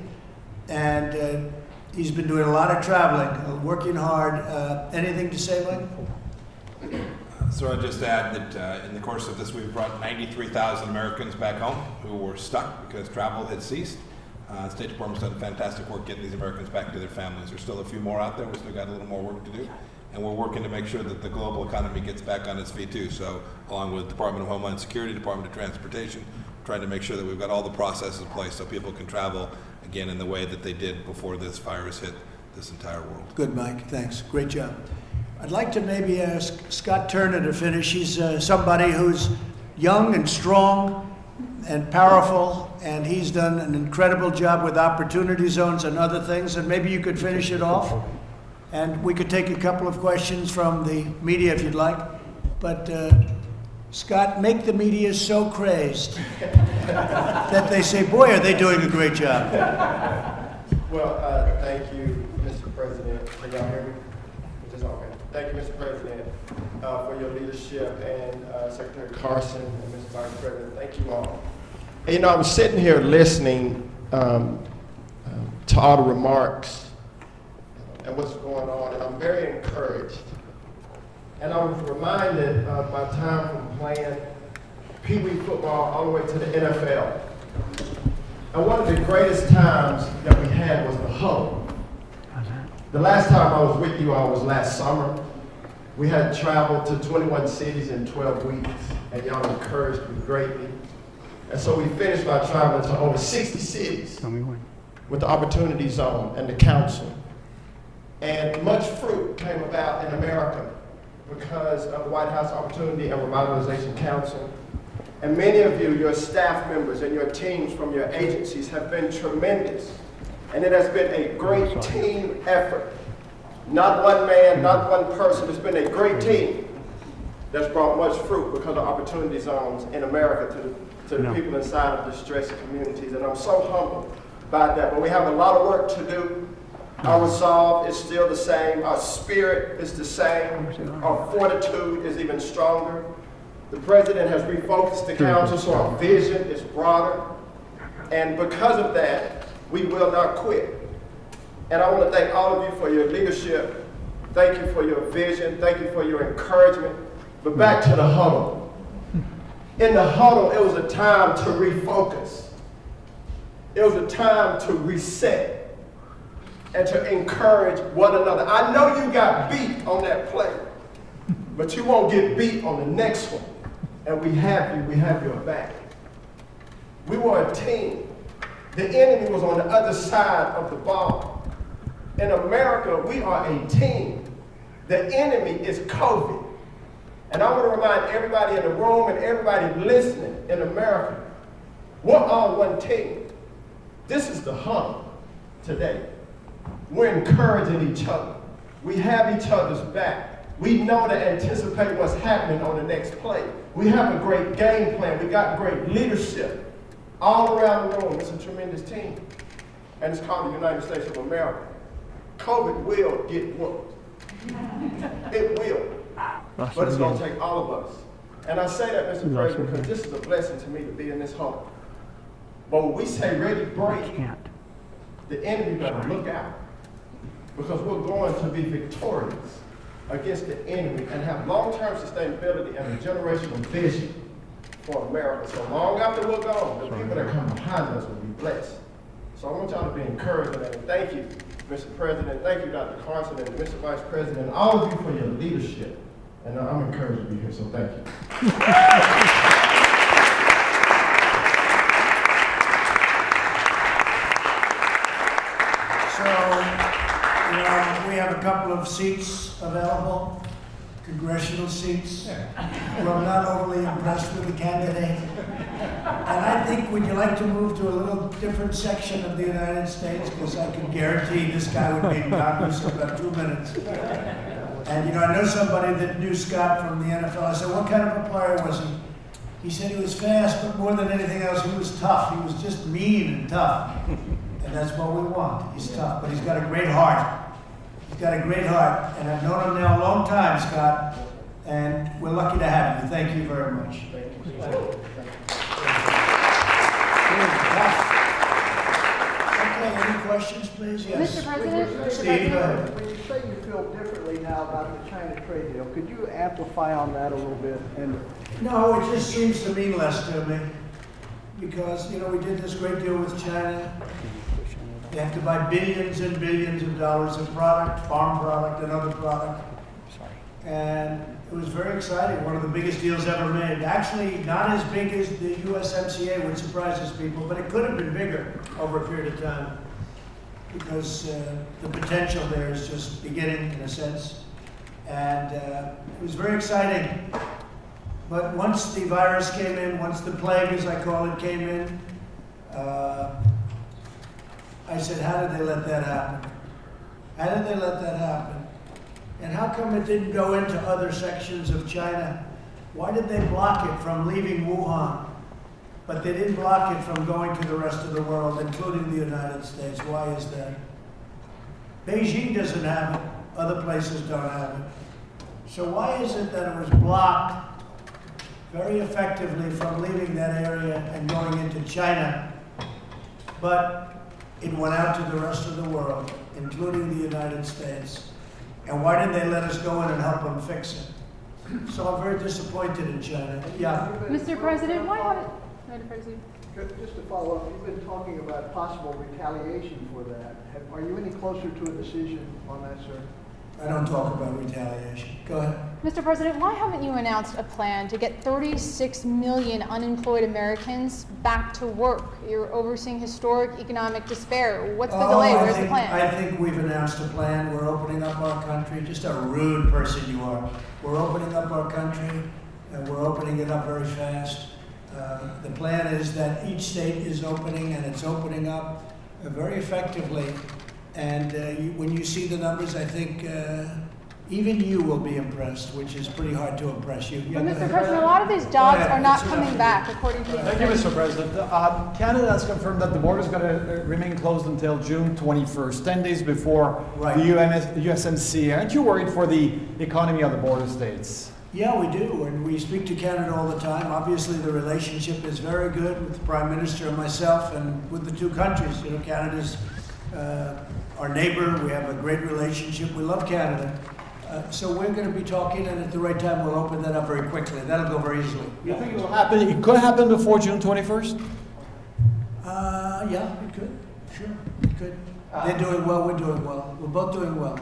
and he's been doing a lot of traveling, working hard. Anything to say, Mike? So I'd just add that in the course of this, we've brought 93,000 Americans back home who were stuck because travel had ceased. The State Department's done fantastic work getting these Americans back to their families. There's still a few more out there. We've still got a little more work to do. And we're working to make sure that the global economy gets back on its feet too. So along with Department of Homeland Security, Department of Transportation, trying to make sure that we've got all the processes in place so people can travel again in the way that they did before this virus hit this entire world. Good, Mike. Thanks. Great job. I'd like to maybe ask Scott Turner to finish. He's somebody who's young and strong and powerful, and he's done an incredible job with opportunity zones and other things, and maybe you could finish it off. And we could take a couple of questions from the media if you'd like. But Scott, make the media so crazed that they say, boy, are they doing a great job. Well, thank you, Mr. President. Can y'all hear me? Is this okay? Thank you, Mr. President, for your leadership, and Secretary Carson and Mr. Vice President. Thank you all. And, you know, I was sitting here listening to all the remarks and what's going on, and I'm very encouraged. And I was reminded of my time from playing Pee Wee football all the way to the NFL. And one of the greatest times that we had was the huddle. The last time I was with you all was last summer. We had traveled to 21 cities in 12 weeks, and y'all encouraged me greatly. And so we finished by traveling to over 60 cities with the Opportunity Zone and the Council. And much fruit came about in America because of the White House Opportunity and Revitalization Council. And many of you, your staff members and your teams from your agencies have been tremendous. And it has been a great team effort. Not one man, not one person. It's been a great team that's brought much fruit because of Opportunity Zones in America to the people inside of distressed communities. And I'm so humbled by that. But we have a lot of work to do. Our resolve is still the same. Our spirit is the same. Our fortitude is even stronger. The President has refocused the Council so our vision is broader. And because of that, we will not quit. And I want to thank all of you for your leadership. Thank you for your vision. Thank you for your encouragement. But back to the huddle. In the huddle, it was a time to refocus. It was a time to reset and to encourage one another. I know you got beat on that play, but you won't get beat on the next one. And we have your back. We were a team. The enemy was on the other side of the ball. In America, we are a team. The enemy is COVID. And I want to remind everybody in the room and everybody listening in America, we're all one team. This is the huddle today. We're encouraging each other. We have each other's back. We know to anticipate what's happening on the next play. We have a great game plan. We got great leadership all around the room. It's a tremendous team. And it's called the United States of America. COVID will get whooped. It will. But it's going to take all of us And I say that, Mr. President, because this is a blessing to me to be in this home. But when we say ready, break, the enemy better look out. Because we're going to be victorious against the enemy and have long-term sustainability and a generational vision for America. So long after we're gone, the people that come behind us will be blessed. So I want y'all to be encouraged and thank you, Mr. President. Thank you, Dr. Carson and Mr. Vice President, and all of you for your leadership. And I'm encouraged to be here, so thank you. So, we have a couple of seats available, congressional seats. Well, I'm not overly impressed with the candidate. And I think, would you like to move to a little different section of the United States? Because I can guarantee this guy would be in Congress in about 2 minutes. And I know somebody that knew Scott from the NFL. I said, what kind of a player was he? He said he was fast, but more than anything else, he was tough. He was just mean and tough. And that's what we want. He's tough, but he's got a great heart. He's got a great heart. And I've known him now a long time, Scott. And we're lucky to have you. Thank you very much. Okay, any questions, please? Yes. Mr. President? Steve, go ahead. When you say you feel differently now about the China trade deal, could you amplify on that a little bit? No, it just seems to mean less to me. Because, we did this great deal with China. They have to buy billions and billions of dollars of product, farm product and other product. And it was very exciting, one of the biggest deals ever made. Actually, not as big as the USMCA, which surprises people, but it could have been bigger over a period of time. Because the potential there is just beginning, in a sense. And it was very exciting. But once the virus came in, once the plague, as I call it, came in, I said, how did they let that happen? How did they let that happen? And how come it didn't go into other sections of China? Why did they block it from leaving Wuhan? But they didn't block it from going to the rest of the world, including the United States. Why is that? Beijing doesn't have it. Other places don't have it. So why is it that it was blocked very effectively from leaving that area and going into China, but it went out to the rest of the world, including the United States? And why didn't they let us go in and help them fix it? So I'm very disappointed in China. Yeah. Mr. President, why haven't... Just to follow up, you've been talking about possible retaliation for that. Are you any closer to a decision on that, sir? I don't talk about retaliation. Go ahead. Mr. President, why haven't you announced a plan to get 36 million unemployed Americans back to work? You're overseeing historic economic despair. What's the delay? Where's the plan? I think we've announced a plan. We're opening up our country. Just a rude person you are. We're opening up our country, and we're opening it up very fast. The plan is that each state is opening, and it's opening up very effectively. And when you see the numbers, I think even you will be impressed, which is pretty hard to impress you. But Mr. President, a lot of these jobs are not coming back, according to the Thank you, Mr. President. Canada has confirmed that the border is going to remain closed until June 21st, 10 days before the USMCA. Aren't you worried for the economy of the border states? Yeah, we do, and we speak to Canada all the time. Obviously, the relationship is very good with the Prime Minister and myself, and with the two countries. Canada's our neighbor. We have a great relationship. We love Canada. So we're going to be talking, and at the right time, we'll open that up very quickly. That'll go very easily. You think it will happen? It could happen before June 21st? Yeah, it could. Sure, it could. They're doing well. We're doing well. We're both doing well.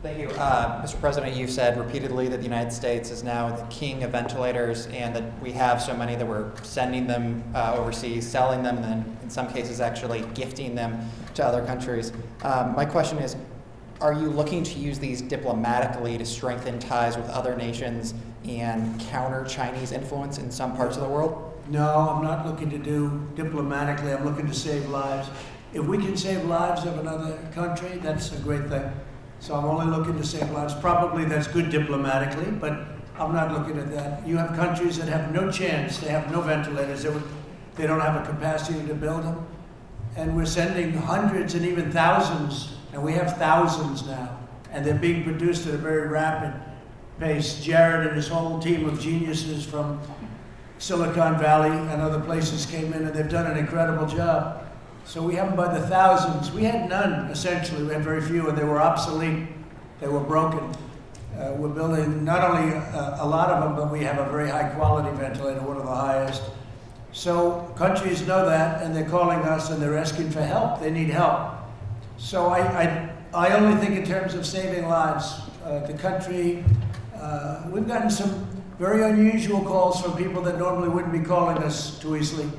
Thank you. Mr. President, you've said repeatedly that the United States is now the king of ventilators, and that we have so many that we're sending them overseas, selling them, and then in some cases actually gifting them to other countries. My question is, are you looking to use these diplomatically to strengthen ties with other nations and counter Chinese influence in some parts of the world? No, I'm not looking to do diplomatically. I'm looking to save lives. If we can save lives of another country, that's a great thing. So I'm only looking to save lives. Probably that's good diplomatically, but I'm not looking at that. You have countries that have no chance. They have no ventilators. They don't have a capacity to build them. And we're sending hundreds and even thousands, and we have thousands now. And they're being produced at a very rapid pace. Jared and his whole team of geniuses from Silicon Valley and other places came in, and they've done an incredible job. So we have them by the thousands. We had none, essentially. We had very few, and they were obsolete. They were broken. We're building not only a lot of them, but we have a very high-quality ventilator, one of the highest. So countries know that, and they're calling us, and they're asking for help. They need help. So I only think in terms of saving lives. The country, we've gotten some very unusual calls from people that normally wouldn't be calling us too easily,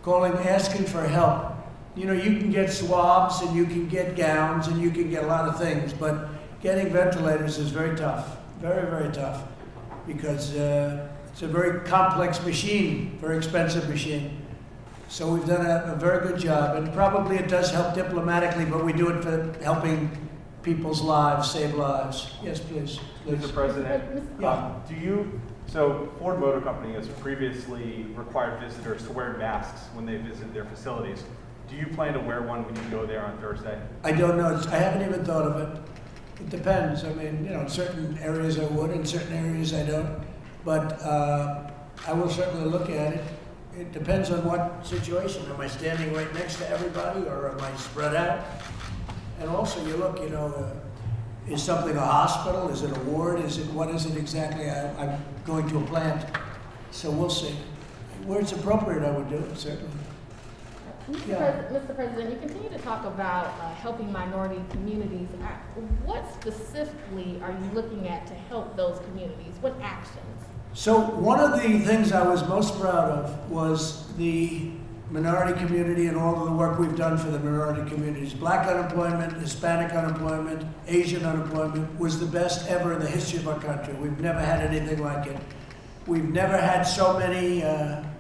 asking for help. You know, you can get swabs, and you can get gowns, and you can get a lot of things, but getting ventilators is very tough, very, very tough, because it's a very complex machine, very expensive machine. So we've done a very good job, and probably it does help diplomatically, but we do it for helping people's lives, save lives. Yes, please. Mr. President, so Ford Motor Company has previously required visitors to wear masks when they visit their facilities. Do you plan to wear one when you go there on Thursday? I don't know. I haven't even thought of it. It depends. I mean, you know, in certain areas I would, in certain areas I don't. But I will certainly look at it. It depends on what situation. Am I standing right next to everybody, or am I spread out? And also, you look, you know, is something a hospital? Is it a ward? What is it exactly? I'm going to a plant, so we'll see. Where it's appropriate, I would do it, certainly. Mr. President, you continue to talk about helping minority communities. What specifically are you looking at to help those communities? What actions? So one of the things I was most proud of was the minority community and all of the work we've done for the minority communities. Black unemployment, Hispanic unemployment, Asian unemployment was the best ever in the history of our country. We've never had anything like it. We've never had so many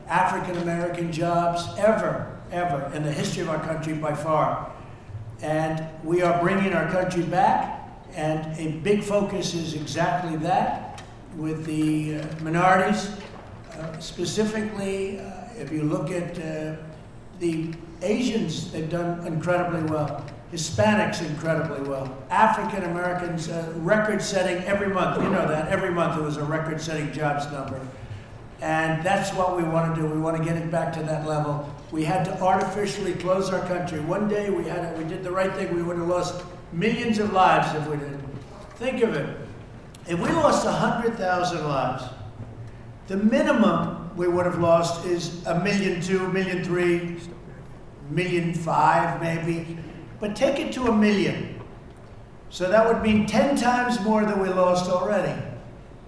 African-American jobs ever in the history of our country by far. And we are bringing our country back, and a big focus is exactly that with the minorities. Specifically, if you look at the Asians, they've done incredibly well. Hispanics incredibly well. African Americans, record-setting every month. You know that. Every month it was a record-setting jobs number. And that's what we want to do. We want to get it back to that level. We had to artificially close our country. One day we did the right thing. We would have lost millions of lives if we didn't. Think of it. If we lost 100,000 lives, the minimum we would have lost is 1,200,000, 1,300,000, 1,500,000 maybe. But take it to 1,000,000. So that would mean 10 times more than we lost already.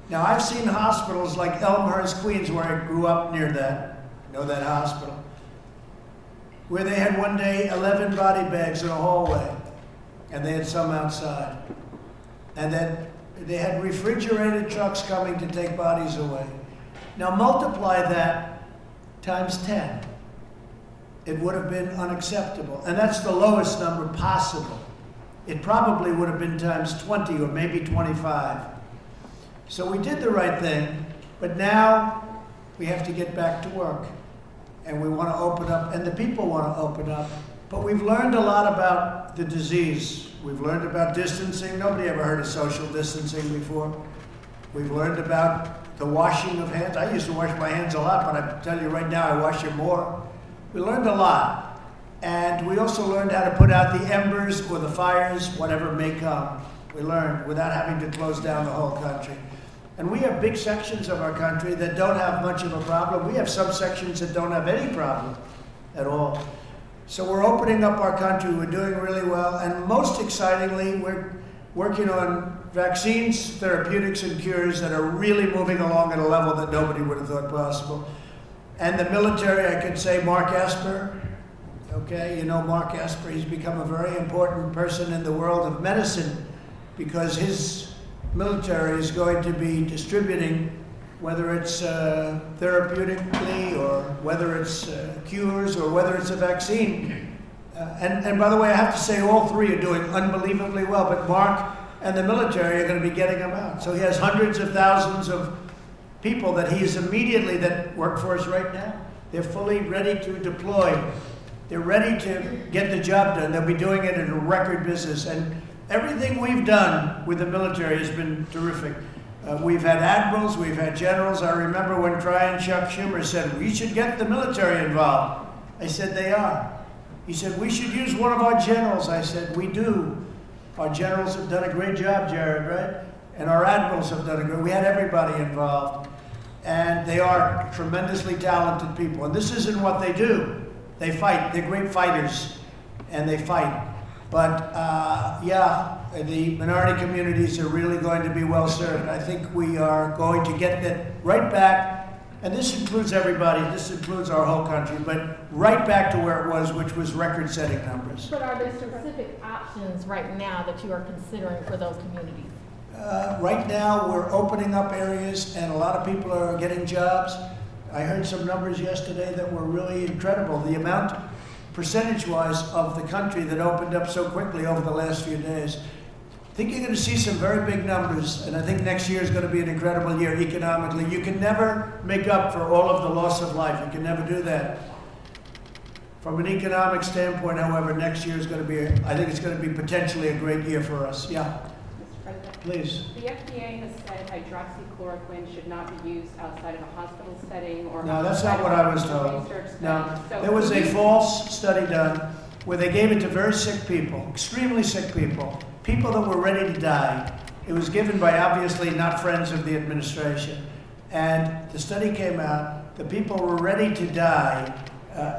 Now, I've seen hospitals like Elmhurst, Queens, where I grew up near that. I know that hospital. Where they had one day 11 body bags in a hallway, and they had some outside. And then they had refrigerated trucks coming to take bodies away. Now multiply that times 10. It would have been unacceptable. And that's the lowest number possible. It probably would have been times 20 or maybe 25. So we did the right thing, but now we have to get back to work. And we want to open up, and the people want to open up. But we've learned a lot about the disease. We've learned about distancing. Nobody ever heard of social distancing before. We've learned about the washing of hands. I used to wash my hands a lot, but I tell you right now, I wash them more. We learned a lot. And we also learned how to put out the embers or the fires, whatever may come. We learned without having to close down the whole country. And we have big sections of our country that don't have much of a problem. We have some sections that don't have any problem at all. So we're opening up our country. We're doing really well. And most excitingly, we're working on vaccines, therapeutics, and cures that are really moving along at a level that nobody would have thought possible. And the military, I could say Mark Esper. Okay, you know Mark Esper. He's become a very important person in the world of medicine because his military is going to be distributing, whether it's therapeutically or whether it's cures or whether it's a vaccine. And by the way, I have to say all three are doing unbelievably well, but Mark and the military are going to be getting them out. So he has hundreds of thousands of people that he is immediately, that work for us right now. They're fully ready to deploy. They're ready to get the job done. They'll be doing it in a record business. And everything we've done with the military has been terrific. We've had admirals, we've had generals. I remember when Chuck Schumer said, we should get the military involved. I said, they are. He said, we should use one of our generals. I said, we do. Our generals have done a great job, Jared, right? And our admirals have done a great, we had everybody involved. And they are tremendously talented people. And this isn't what they do. They fight, they're great fighters, and they fight. But yeah, the minority communities are really going to be well served. I think we are going to get that right back, and this includes everybody, this includes our whole country, but right back to where it was, which was record-setting numbers. But are there specific options right now that you are considering for those communities? Right now, we're opening up areas, and a lot of people are getting jobs. I heard some numbers yesterday that were really incredible. The amount, percentage-wise, of the country that opened up so quickly over the last few days. I think you're going to see some very big numbers, and I think next year is going to be an incredible year economically. You can never make up for all of the loss of life. You can never do that. From an economic standpoint, however, next year is going to be, I think it's going to be potentially a great year for us. Yeah. Mr. President. Please. The FDA has said hydroxychloroquine should not be used outside of a hospital setting or No, that's not what I was told. No, So there was a false study done where they gave it to very sick people, extremely sick people, people that were ready to die. It was given by obviously not friends of the administration. And the study came out, the people were ready to die.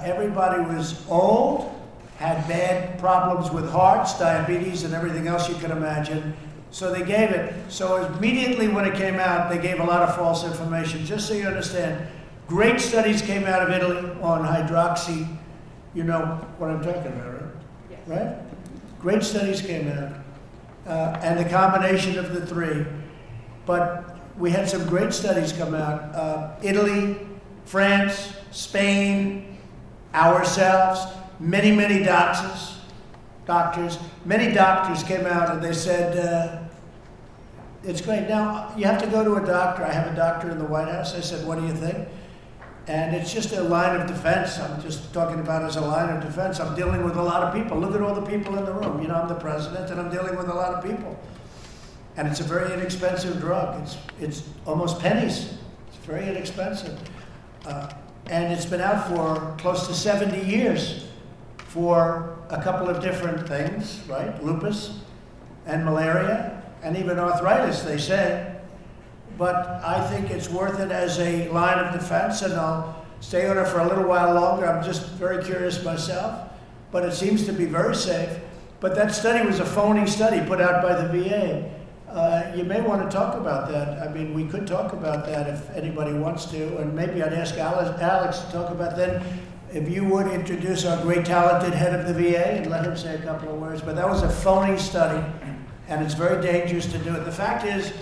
Everybody was old, had bad problems with hearts, diabetes, and everything else you can imagine. So they gave it. So immediately when it came out, they gave a lot of false information. Just so you understand, great studies came out of Italy on hydroxy. You know what I'm talking about, right? Yes. Right? Great studies came out. And the combination of the three. But we had some great studies come out. Italy, France, Spain, ourselves, many, many doctors, many doctors came out and they said, it's great. Now, you have to go to a doctor. I have a doctor in the White House. I said, what do you think? And it's just a line of defense. I'm just talking about as a line of defense. I'm dealing with a lot of people. Look at all the people in the room. You know, I'm the president and I'm dealing with a lot of people. And it's a very inexpensive drug. It's almost pennies. It's very inexpensive. And it's been out for close to 70 years for a couple of different things, right? Lupus and malaria and even arthritis, they say. But I think it's worth it as a line of defense, and I'll stay on it for a little while longer. I'm just very curious myself, but it seems to be very safe. But that study was a phony study put out by the VA. You may want to talk about that. I mean, we could talk about that if anybody wants to, and maybe I'd ask Alex to talk about that. If you would introduce our great talented head of the VA and let him say a couple of words. But that was a phony study, and it's very dangerous to do it. The fact is,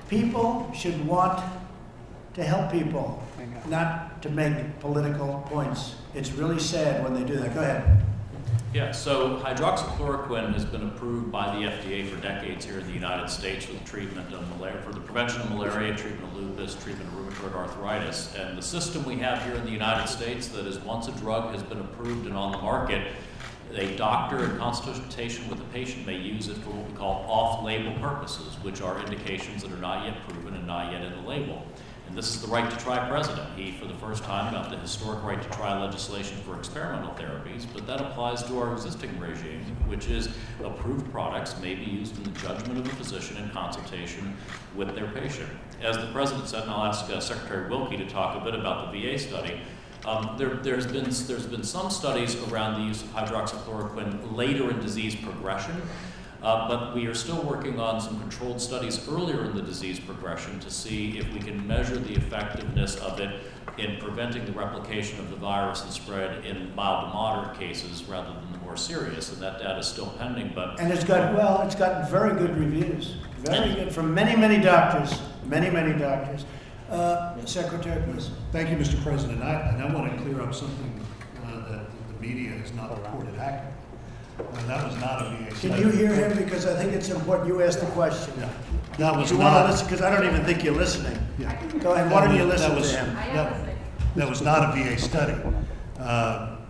people should want to help people, not to make political points. It's really sad when they do that. Go ahead. Yeah, so hydroxychloroquine has been approved by the FDA for decades here in the United States for the treatment of malaria, for the prevention of malaria, treatment of lupus, treatment of rheumatoid arthritis. And the system we have here in the United States that is once a drug has been approved and on the market, a doctor in consultation with the patient may use it for what we call off-label purposes, which are indications that are not yet proven and not yet in the label. And this is the right to try precedent. He, for the first time, got the historic right to try legislation for experimental therapies, but that applies to our existing regime, which is approved products may be used in the judgment of a physician in consultation with their patient. As the President said, and I'll ask Secretary Wilkie to talk a bit about the VA study, there's been some studies around the use of hydroxychloroquine later in disease progression, but we are still working on some controlled studies earlier in the disease progression to see if we can measure the effectiveness of it in preventing the replication of the virus and spread in mild to moderate cases rather than the more serious, and that data is still pending. And it's gotten very good reviews, very good from many, many doctors, many doctors. Secretary, please. Thank you, Mr. President. I want to clear up something that the media has not reported accurately. That was not a VA study. Can you hear him? Because I think it's important you ask the question. Yeah. That was you not. Want to listen? Because I don't even think you're listening. Yeah. Go ahead. Why don't you listen to him? That was not a VA study.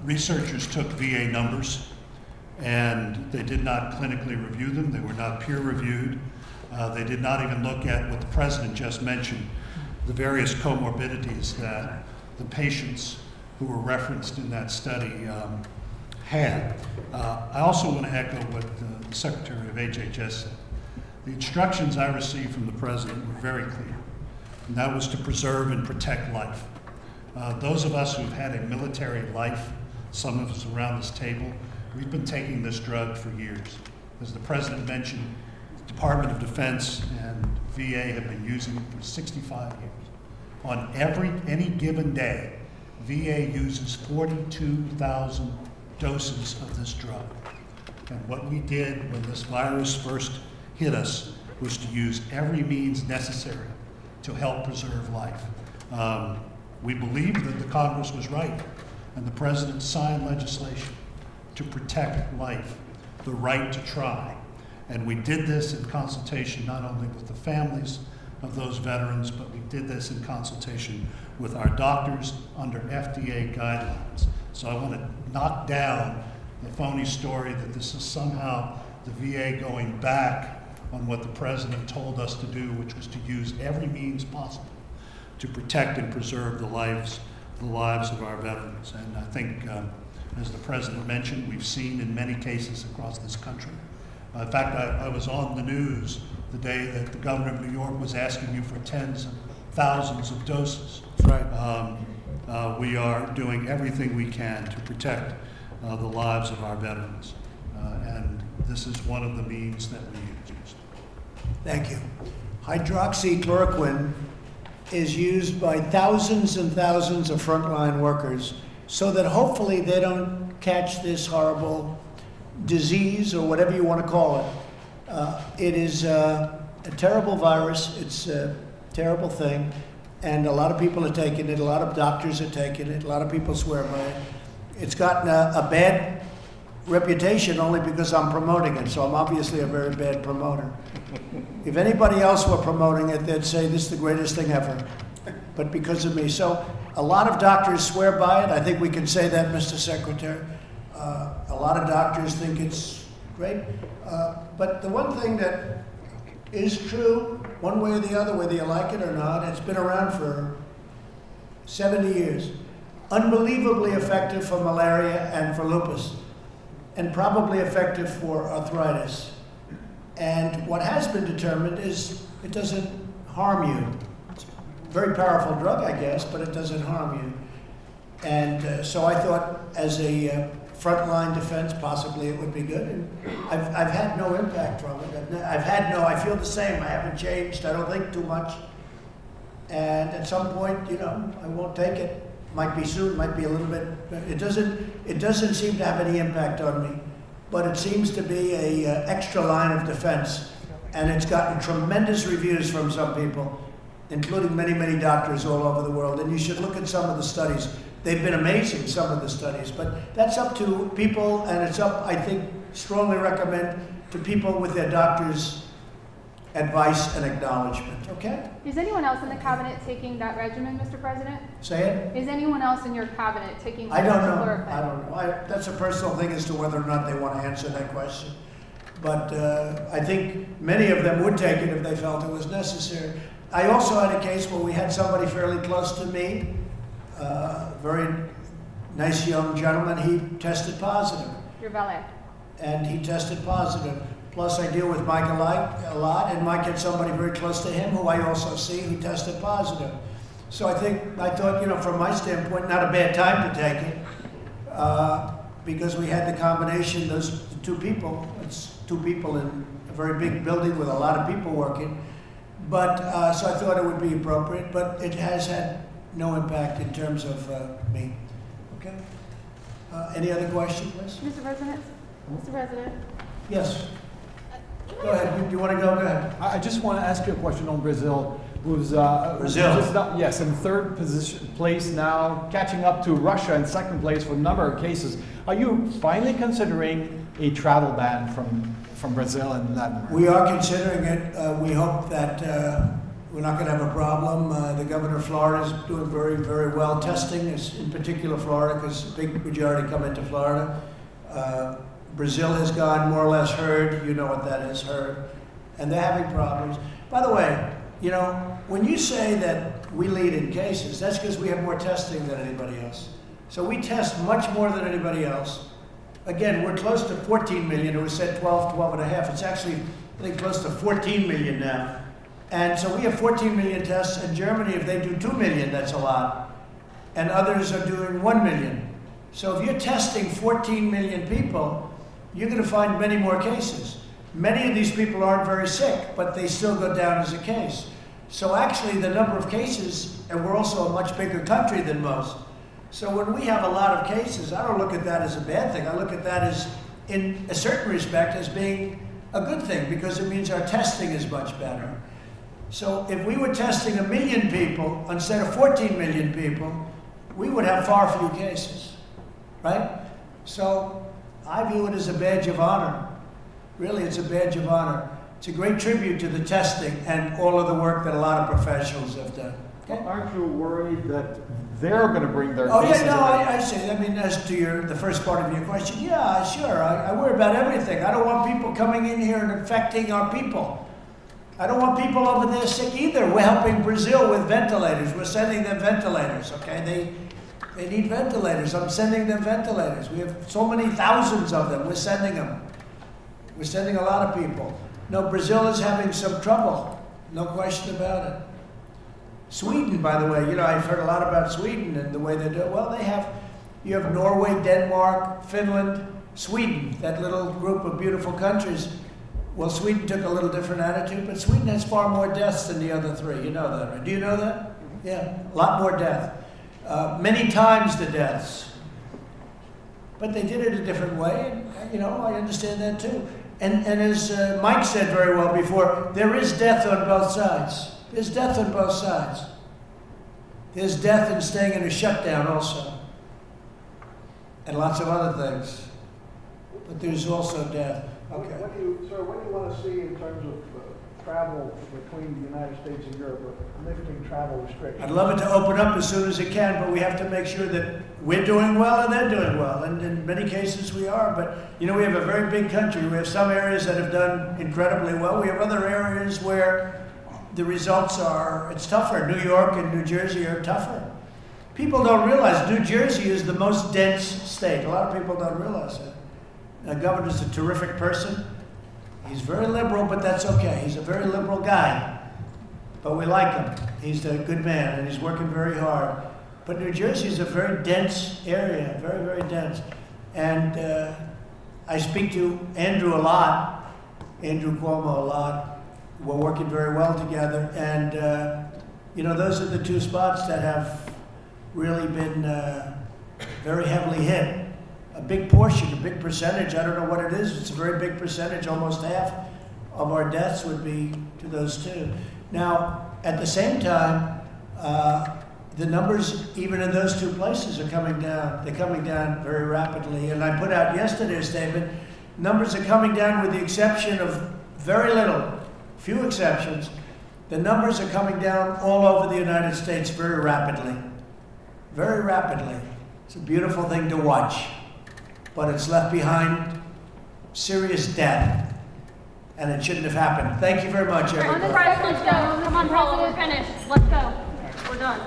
Researchers took VA numbers, and they did not clinically review them. They were not peer reviewed. They did not even look at what the president just mentioned, the various comorbidities that the patients who were referenced in that study had. I also want to echo what the Secretary of HHS said. The instructions I received from the president were very clear, and that was to preserve and protect life. Those of us who've had a military life, some of us around this table, we've been taking this drug for years. As the president mentioned, the Department of Defense and VA have been using it for 65 years. On any given day, VA uses 42,000 doses of this drug. And what we did when this virus first hit us was to use every means necessary to help preserve life. We believe that the Congress was right, and the president signed legislation to protect life, the right to try. And we did this in consultation not only with the families of those veterans, but we did this in consultation with our doctors under Fda Guidelines. So I want to knock down the phony story that this is somehow the VA going back on what the president told us to do, which was to use every means possible to protect and preserve the lives of our veterans. And I think, as the president mentioned, we've seen in many cases across this country. In fact, I was on the news the day that the governor of New York was asking you for tens of thousands of doses. That's right. We are doing everything we can to protect the lives of our veterans. And this is one of the means that we use. Thank you. Hydroxychloroquine is used by thousands and thousands of frontline workers so that hopefully they don't catch this horrible disease or whatever you want to call it. It is a terrible virus. It's a terrible thing. And a lot of people are taking it. A lot of doctors are taking it. A lot of people swear by it. It's gotten a bad reputation only because I'm promoting it. So I'm obviously a very bad promoter. If anybody else were promoting it, they'd say this is the greatest thing ever. But because of me. So a lot of doctors swear by it. I think we can say that, Mr. Secretary. A lot of doctors think it's great. But the one thing that is true, one way or the other, whether you like it or not, it's been around for 70 years. Unbelievably effective for malaria and for lupus, and probably effective for arthritis. And what has been determined is it doesn't harm you. It's a very powerful drug, I guess, but it doesn't harm you. And so I thought as a frontline defense, possibly it would be good. And I've had no impact from it. I feel the same. I haven't changed. I don't think too much. And at some point, I won't take it. Might be soon, might be a little bit. It doesn't seem to have any impact on me. But it seems to be a extra line of defense. And it's gotten tremendous reviews from some people, including many, many doctors all over the world. And you should look at some of the studies. They've been amazing, some of the studies. But that's up to people, and it's up, I think, strongly recommend to people with their doctor's advice and acknowledgement, okay? Is anyone else in the cabinet taking that regimen, Mr. President? Say it? Is anyone else in your cabinet taking I don't know. hydroxychloroquine? I don't know. That's a personal thing as to whether or not they want to answer that question. But I think many of them would take it if they felt it was necessary. I also had a case where we had somebody fairly close to me, very nice young gentleman. He tested positive. Your valet. And he tested positive. Plus, I deal with Mike a lot, and Mike had somebody very close to him who I also see who tested positive. So I thought, from my standpoint, not a bad time to take it, because we had the combination, those two people. It's two people in a very big building with a lot of people working. But, so I thought it would be appropriate, but it has had no impact in terms of me. Okay? Any other questions, please? Mr. President? Mr. President? Yes. Go ahead. Do you want to go? Go ahead. I just want to ask you a question on Brazil. Who's Brazil? Yes, in third place now, catching up to Russia in second place for a number of cases. Are you finally considering a travel ban from Brazil and Latin America? We are considering it. We hope that we're not going to have a problem. The governor of Florida is doing very, very well testing, in particular Florida, because a big majority come into Florida. Brazil has gone more or less herd. You know what that is, herd. and they're having problems. By the way, you know, when you say that we lead in cases, that's because we have more testing than anybody else. So we test much more than anybody else. Again, we're close to 14 million. It was said 12, 12 and a half. It's actually, I think, close to 14 million now. And so we have 14 million tests. In Germany, if they do 2 million, that's a lot. And others are doing 1 million. So if you're testing 14 million people, you're going to find many more cases. Many of these people aren't very sick, but they still go down as a case. So actually the number of cases, and we're also a much bigger country than most. So when we have a lot of cases, I don't look at that as a bad thing. I look at that as, in a certain respect, as being a good thing, because it means our testing is much better. So if we were testing 1 million people instead of 14 million people, we would have far fewer cases, right? So I view it as a badge of honor. Really, it's a badge of honor. It's a great tribute to the testing and all of the work that a lot of professionals have done. Okay? Aren't you worried that they're going to bring their Oh cases yeah, no, in? I see. I mean, as to the first part of your question, yeah, sure. I worry about everything. I don't want people coming in here and infecting our people. I don't want people over there sick either. We're helping Brazil with ventilators. We're sending them ventilators, okay? They need ventilators. I'm sending them ventilators. We have so many thousands of them. We're sending them. We're sending a lot of people. No, Brazil is having some trouble. No question about it. Sweden, by the way, you know, I've heard a lot about Sweden and the way they do it. Well, you have Norway, Denmark, Finland, Sweden, that little group of beautiful countries. Well, Sweden took a little different attitude, but Sweden has far more deaths than the other three. You know that, right? Do you know that? Yeah, a lot more death. Many times the deaths. But they did it a different way, and you know, I understand that too. And as Mike said very well before, there is death on both sides. There's death on both sides. There's death in staying in a shutdown also. And lots of other things. But there's also death. Okay. What do you want to see in terms of travel between the United States and Europe, lifting travel restrictions? I'd love it to open up as soon as it can, but we have to make sure that we're doing well and they're doing well. And in many cases we are. But, you know, we have a very big country. We have some areas that have done incredibly well. We have other areas where the results are, it's tougher. New York and New Jersey are tougher. People don't realize New Jersey is the most dense state. A lot of people don't realize that. The governor's a terrific person. He's very liberal, but that's okay. He's a very liberal guy. But we like him. He's a good man, and he's working very hard. But New Jersey is a very dense area, very, very dense. And I speak to Andrew a lot, Andrew Cuomo a lot. We're working very well together. And, you know, those are the two spots that have really been very heavily hit. A big portion, a big percentage, I don't know what it is, it's a very big percentage, almost half of our deaths would be to those two. Now, at the same time, the numbers, even in those two places, are coming down. They're coming down very rapidly. And I put out yesterday a statement, numbers are coming down with the exception of very little, few exceptions. The numbers are coming down all over the United States very rapidly. Very rapidly. It's a beautiful thing to watch. But it's left behind serious death. And it shouldn't have happened. Thank you very much, everybody. Let's go. Come on, Paula, we're finished. Let's go. We're done.